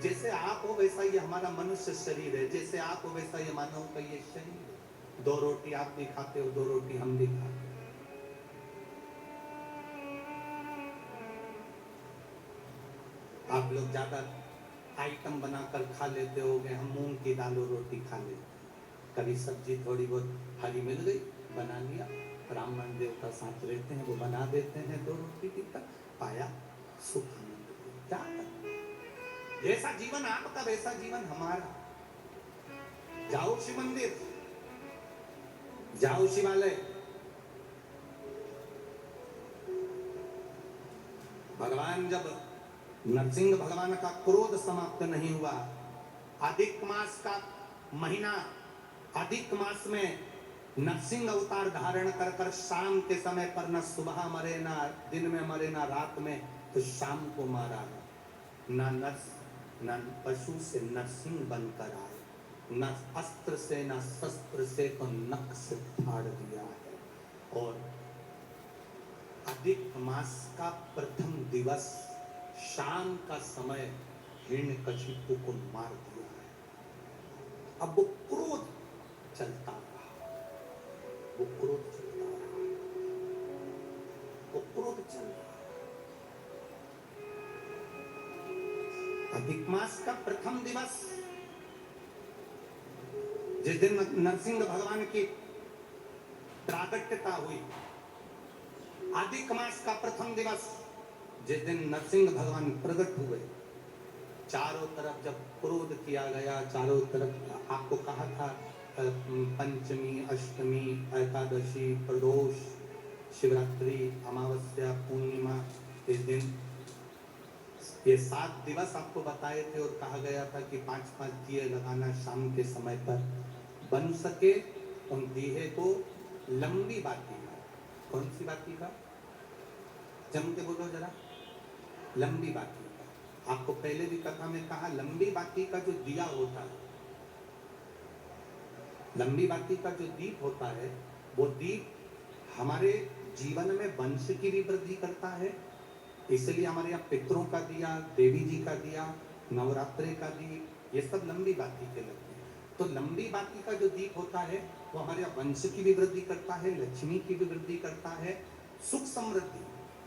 जैसे आप हो वैसा ये हमारा मनुष्य शरीर है, जैसे आप हो वैसा ये मानव का ये शरीर है। 2 रोटी आप भी खाते हो, 2 रोटी हम भी खाते हैं। आप लोग ज्यादा आइटम बनाकर खा लेते होगे, हम मूंग की दाल और रोटी खा लेते हैं। कभी सब्जी थोड़ी बहुत हरी मिल गई, बना लिया, ब्राह्मण देवता साथ रहते हैं, वो बना देते हैं 2 रोटी की तक, पाया सुख आनंद। क्या कर, जैसा जीवन आपका वैसा जीवन हमारा। जाओ शिव मंदिर, जाओ शिवालय, भगवान जब नरसिंह भगवान का क्रोध समाप्त नहीं हुआ, अधिक मास का महीना, अधिक मास में नरसिंह अवतार धारण कर कर शाम के समय पर न सुबह मरे, ना दिन में मरे, ना रात में, तो शाम को मारा। ना नर्स न पशु से नरसिंह बनकर आए, न अस्त्र से न शस्त्र से, तो नख से फाड़ दिया है। और अधिक मास का प्रथम दिवस शाम का समय हिरण्यकशिपु को मार दिया है। अब वो क्रोध चलता रहा, वो क्रोध चलता रहा, वो क्रोध चल रहा। अधिक मास का प्रथम दिवस, जिस दिन नरसिंह भगवान की प्राकट्यता हुई, अधिक मास का प्रथम दिवस, जिस दिन नरसिंह भगवान प्रकट हुए, चारों तरफ जब क्रोध किया गया, चारों तरफ आपको कहा था पंचमी, अष्टमी, एकादशी, प्रदोष, शिवरात्रि, अमावस्या, पूर्णिमा, इस दिन ये 7 दिवस आपको बताए थे, और कहा गया था कि 5-5 दिए लगाना शाम के समय पर, बन सके उन दिए को लंबी बाती का। कौन सी बाती का? जम के बोलो जरा। लंबी बाती का। आपको पहले भी कथा में कहा, लंबी बाती का जो दिया होता है, लंबी बाती का जो दीप होता है, वो दीप हमारे जीवन में वंश की भी वृद्धि करता है। इसलिए हमारे यहाँ पितरों का दिया, देवी जी का दिया, नवरात्रि का दीप, ये सब लंबी बाती के लगते हैं। तो लंबी बाती का जो दीप होता है, वो हमारे यहाँ वंश की भी वृद्धि करता है, लक्ष्मी की भी वृद्धि करता है, सुख समृद्धि।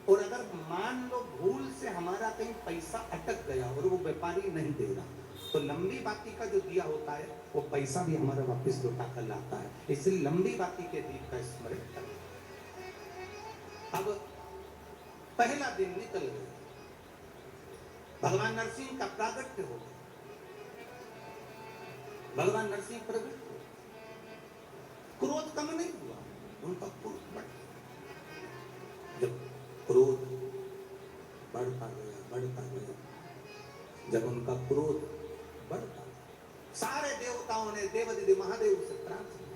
और अगर मान लो भूल से हमारा कहीं पैसा अटक गया और वो व्यापारी नहीं दे रहा, तो लंबी बाती का जो दिया होता है, वो पैसा भी हमारा वापस लौटा कर लाता है। इसलिए लंबी बाती के दीप का स्मरण करें। अब पहला दिन निकल गया, भगवान नरसिंह का प्रागट्य हो गया, भगवान नरसिंह प्रकट हुए, क्रोध कम नहीं हुआ, उनका क्रोध बढ़ गया। जब क्रोध बढ़ता गया, जब उनका क्रोध बढ़ता, सारे देवताओं ने देवादिदेव महादेव से प्रार्थना,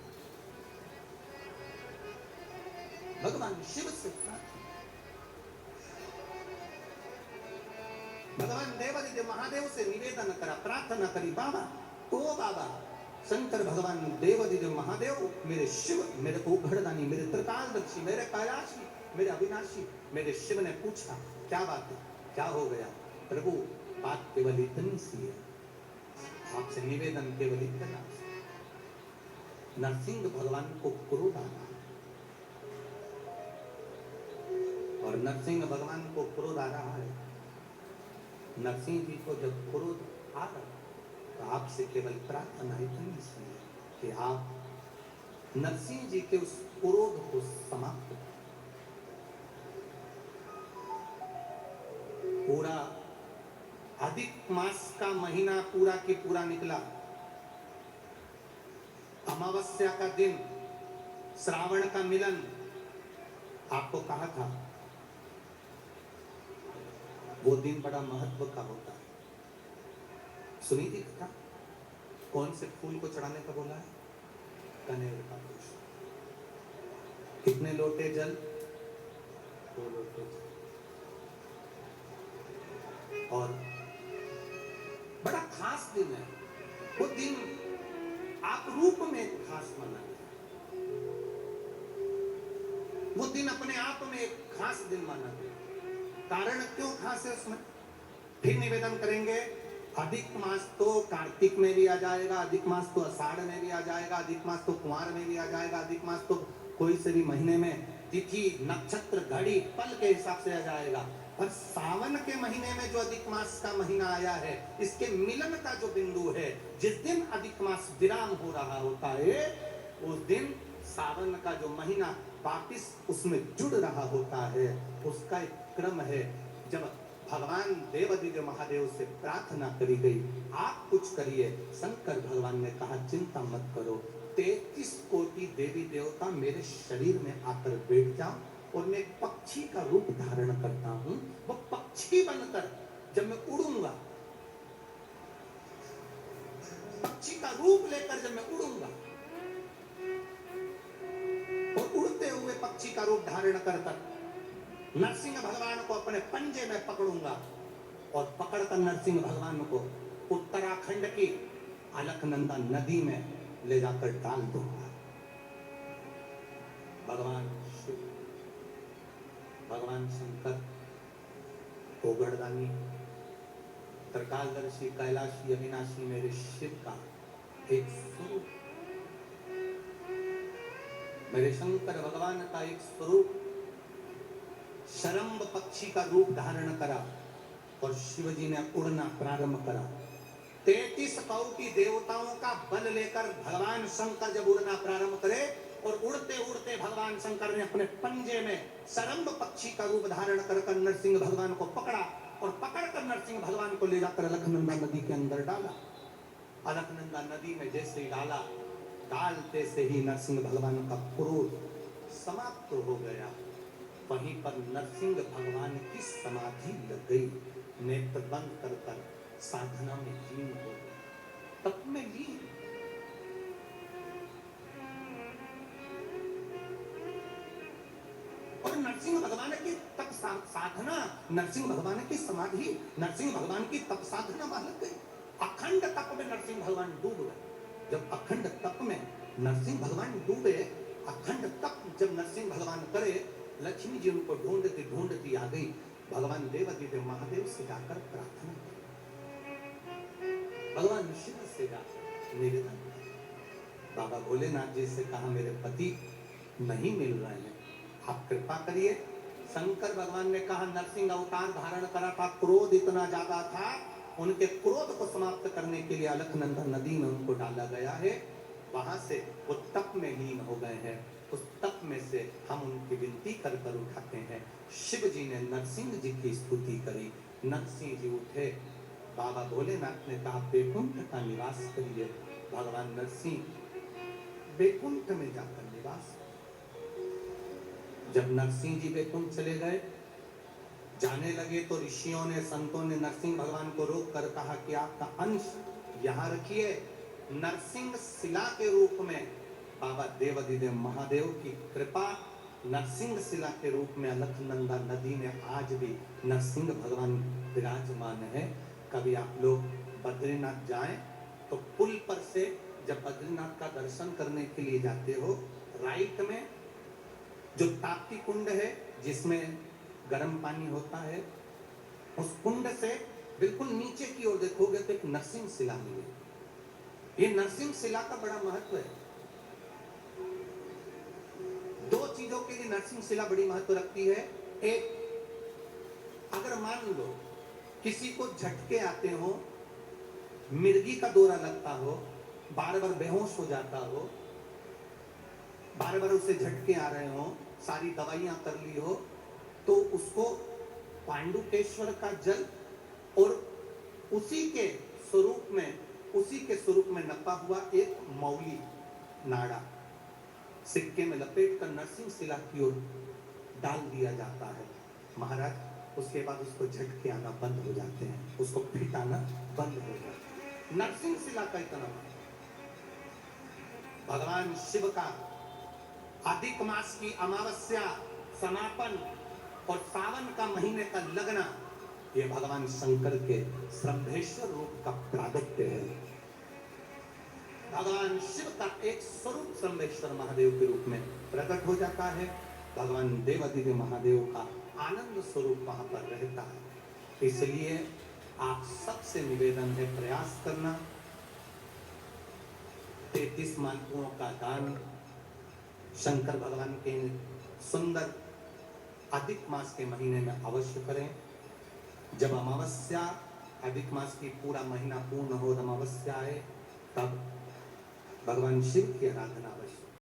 भगवान शिव से प्रार्थना, भगवान देवादिदेव महादेव से निवेदन करा, प्रार्थना करी, बाबा ओ बाबा शंकर भगवान देवादिदेव महादेव, मेरे शिव, मेरे उघड़दानी, मेरे त्रिकालदर्शी, मेरे कैलाशी, मेरे अविनाशी। मेरे शिव ने पूछा, क्या बात है, क्या हो गया? प्रभु बात केवल इतनी सी है, आपसे निवेदन केवल इतना। नरसिंह भगवान को क्रोध आना, और नरसिंह भगवान को क्रोध आ रहा है। नरसिंह जी को जब क्रोध आ रहा, तो आपसे केवल प्रार्थना इतनी सी है कि आप नरसिंह जी के उस क्रोध को समाप्त करें। पूरा अधिक मास का महीना पूरा की पूरा निकला, अमावस्या का दिन, श्रावण का मिलन, आपको कहा था वो दिन बड़ा महत्व का होता है। सुनी थी कथा? कौन से फूल को चढ़ाने का बोला है? कनेर का पुष्प। कितने लोटे जल? 2 लोटे जल। और बड़ा खास दिन है वो दिन, आप रूप में खास मनाए, वो दिन अपने आप में एक खास दिन माना गया। कारण क्यों खास है उसमें? फिर निवेदन करेंगे, अधिक मास तो कार्तिक में भी आ जाएगा, अधिक मास तो आषाढ़ में भी आ जाएगा, अधिक मास तो कुंवार में भी आ जाएगा, अधिक मास तो कोई से भी महीने में, तिथि नक्षत्र घड़ी पल के हिसाब से आ जाएगा। और सावन के महीने में जो अधिक मास का महीना आया है, इसके मिलन का जो बिंदु है, जिस दिन अधिक मास विराम हो रहा होता है, उस दिन सावन का जो महीना वापिस उसमें जुड़ रहा होता है। उसका एक क्रम है। जब भगवान देवादिदेव महादेव से प्रार्थना करी गई, आप कुछ करिए। शंकर भगवान ने कहा, चिंता मत करो, 33 कोटि देवी देवता मेरे शरीर में आकर बैठ जाओ और मैं पक्षी का रूप धारण करता हूं। वो पक्षी बनकर जब मैं उड़ूंगा, पक्षी का रूप लेकर जब मैं उड़ूंगा और उड़ते हुए पक्षी का रूप धारण कर नरसिंह भगवान को अपने पंजे में पकड़ूंगा और पकड़कर नरसिंह भगवान को उत्तराखंड की अलकनंदा नदी में ले जाकर डाल दूंगा। भगवान शिव, भगवान शंकर, ओगड़दानी, त्रिकालदर्शी, कैलाशी, अविनाशी मेरे शिव का एक स्वरूप, मेरे शंकर भगवान का एक स्वरूप शरम्ब पक्षी का रूप धारण करा और शिवजी ने उड़ना प्रारंभ करा। 33 कोटि देवताओं का बल लेकर भगवान शंकर जब उड़ना प्रारंभ करे और उड़ते उड़ते भगवान शंकर ने अपने पंजे में शरम्ब पक्षी का रूप धारण कर नरसिंह भगवान को पकड़ा और पकड़कर नरसिंह भगवान को ले जाकर अलकनंदा नदी के अंदर डाला। अलकनंदा नदी में जैसे ही डाला, डालते से ही नरसिंह भगवान का क्रोध समाप्त हो गया। वहीं पर नरसिंह भगवान की समाधि लग गई। नेत्र बंद कर साधना में लीन हो गए, तप में लीन। और नरसिंह भगवान की तप साधना, नरसिंह भगवान की समाधि, नरसिंह भगवान की तप साधना में लग गई। अखंड तप में नरसिंह भगवान डूब गए। जब अखंड तप में नरसिंह भगवान डूबे, अखंड तप जब नरसिंह भगवान करे, लक्ष्मी जी उनको ढूंढती ढूंढती आ गई। भगवान देवादिदेव महादेव से जाकर प्रार्थना की, भगवान शिव से जाकर निवेदन किया। बाबा भोलेनाथ जी से कहा, मेरे पति नहीं मिल रहे हैं, आप कृपा करिए। शंकर भगवान ने कहा, नरसिंह अवतार धारण करा था, क्रोध इतना ज्यादा था, उनके क्रोध को समाप्त करने के लिए अलकनंदा नदी में उनको डाला गया है। वहां से वो तप में लीन हो गए हैं। उस तप में से हम उनकी विनती कर कर उठाते हैं। शिव जी ने नरसिंह जी की स्तुति करी। नरसिंह जी उठे। बाबा भोलेनाथ ने कहा, बैकुंठ का निवास करिए। भगवान नरसिंह बैकुंठ में जाकर निवास। जब नरसिंह जी बैकुंठ चले गए, जाने लगे तो ऋषियों ने, संतों ने नरसिंह भगवान को रोक कर कहा कि आपका अंश यहाँ रखिए। नरसिंह शिला के रूप में बाबा देवादिदेव महादेव की कृपा, नरसिंह शिला के रूप में अलकनंदा नदी में आज भी नरसिंह भगवान विराजमान है। कभी आप लोग बद्रीनाथ जाएं तो पुल पर से जब बद्रीनाथ का दर्शन करने के लिए जाते हो, राइट में जो ताप्ती कुंड है जिसमें गर्म पानी होता है, उस कुंड से बिल्कुल नीचे की ओर देखोगे तो एक नरसिंह शिला मिलेगी। ये नरसिंह शिला का बड़ा महत्व है। दो चीजों के लिए नरसिंह शिला बड़ी महत्व रखती है। एक, अगर मान लो किसी को झटके आते हो, मिर्गी का दौरा लगता हो, बार बार बेहोश हो जाता हो, बार बार उसे झटके आ रहे हो, सारी दवाइयां कर ली हो, तो उसको पांडुकेश्वर का जल और उसी के स्वरूप में नपा हुआ एक मौली नाड़ा सिक्के में लपेट कर नरसिंह शिला की ओर डाल दिया जाता है महाराज। उसके बाद उसको झटके आना बंद हो जाते हैं, उसको फिट आना बंद हो जाता है। नरसिंह शिला का इतना भगवान शिव का अधिक मास की अमावस्या समापन और सावन का महीने का लगना, ये भगवान शंकर के श्रम्भेश्वर रूप का प्रागट्य है। भगवान शिव का एक स्वरूप श्रम्भेश्वर महादेव के रूप में प्रकट हो जाता है। भगवान देवादिदेव महादेव का आनंद स्वरूप वहां पर रहता है। इसलिए आप सबसे निवेदन है, प्रयास करना, 33 मालपुओं का दान शंकर भगवान के सुंदर अधिक मास के महीने में अवश्य करें। जब अमावस्या अधिक मास की पूरा महीना पूर्ण हो, अमावस्या है, तब भगवान शिव की आराधना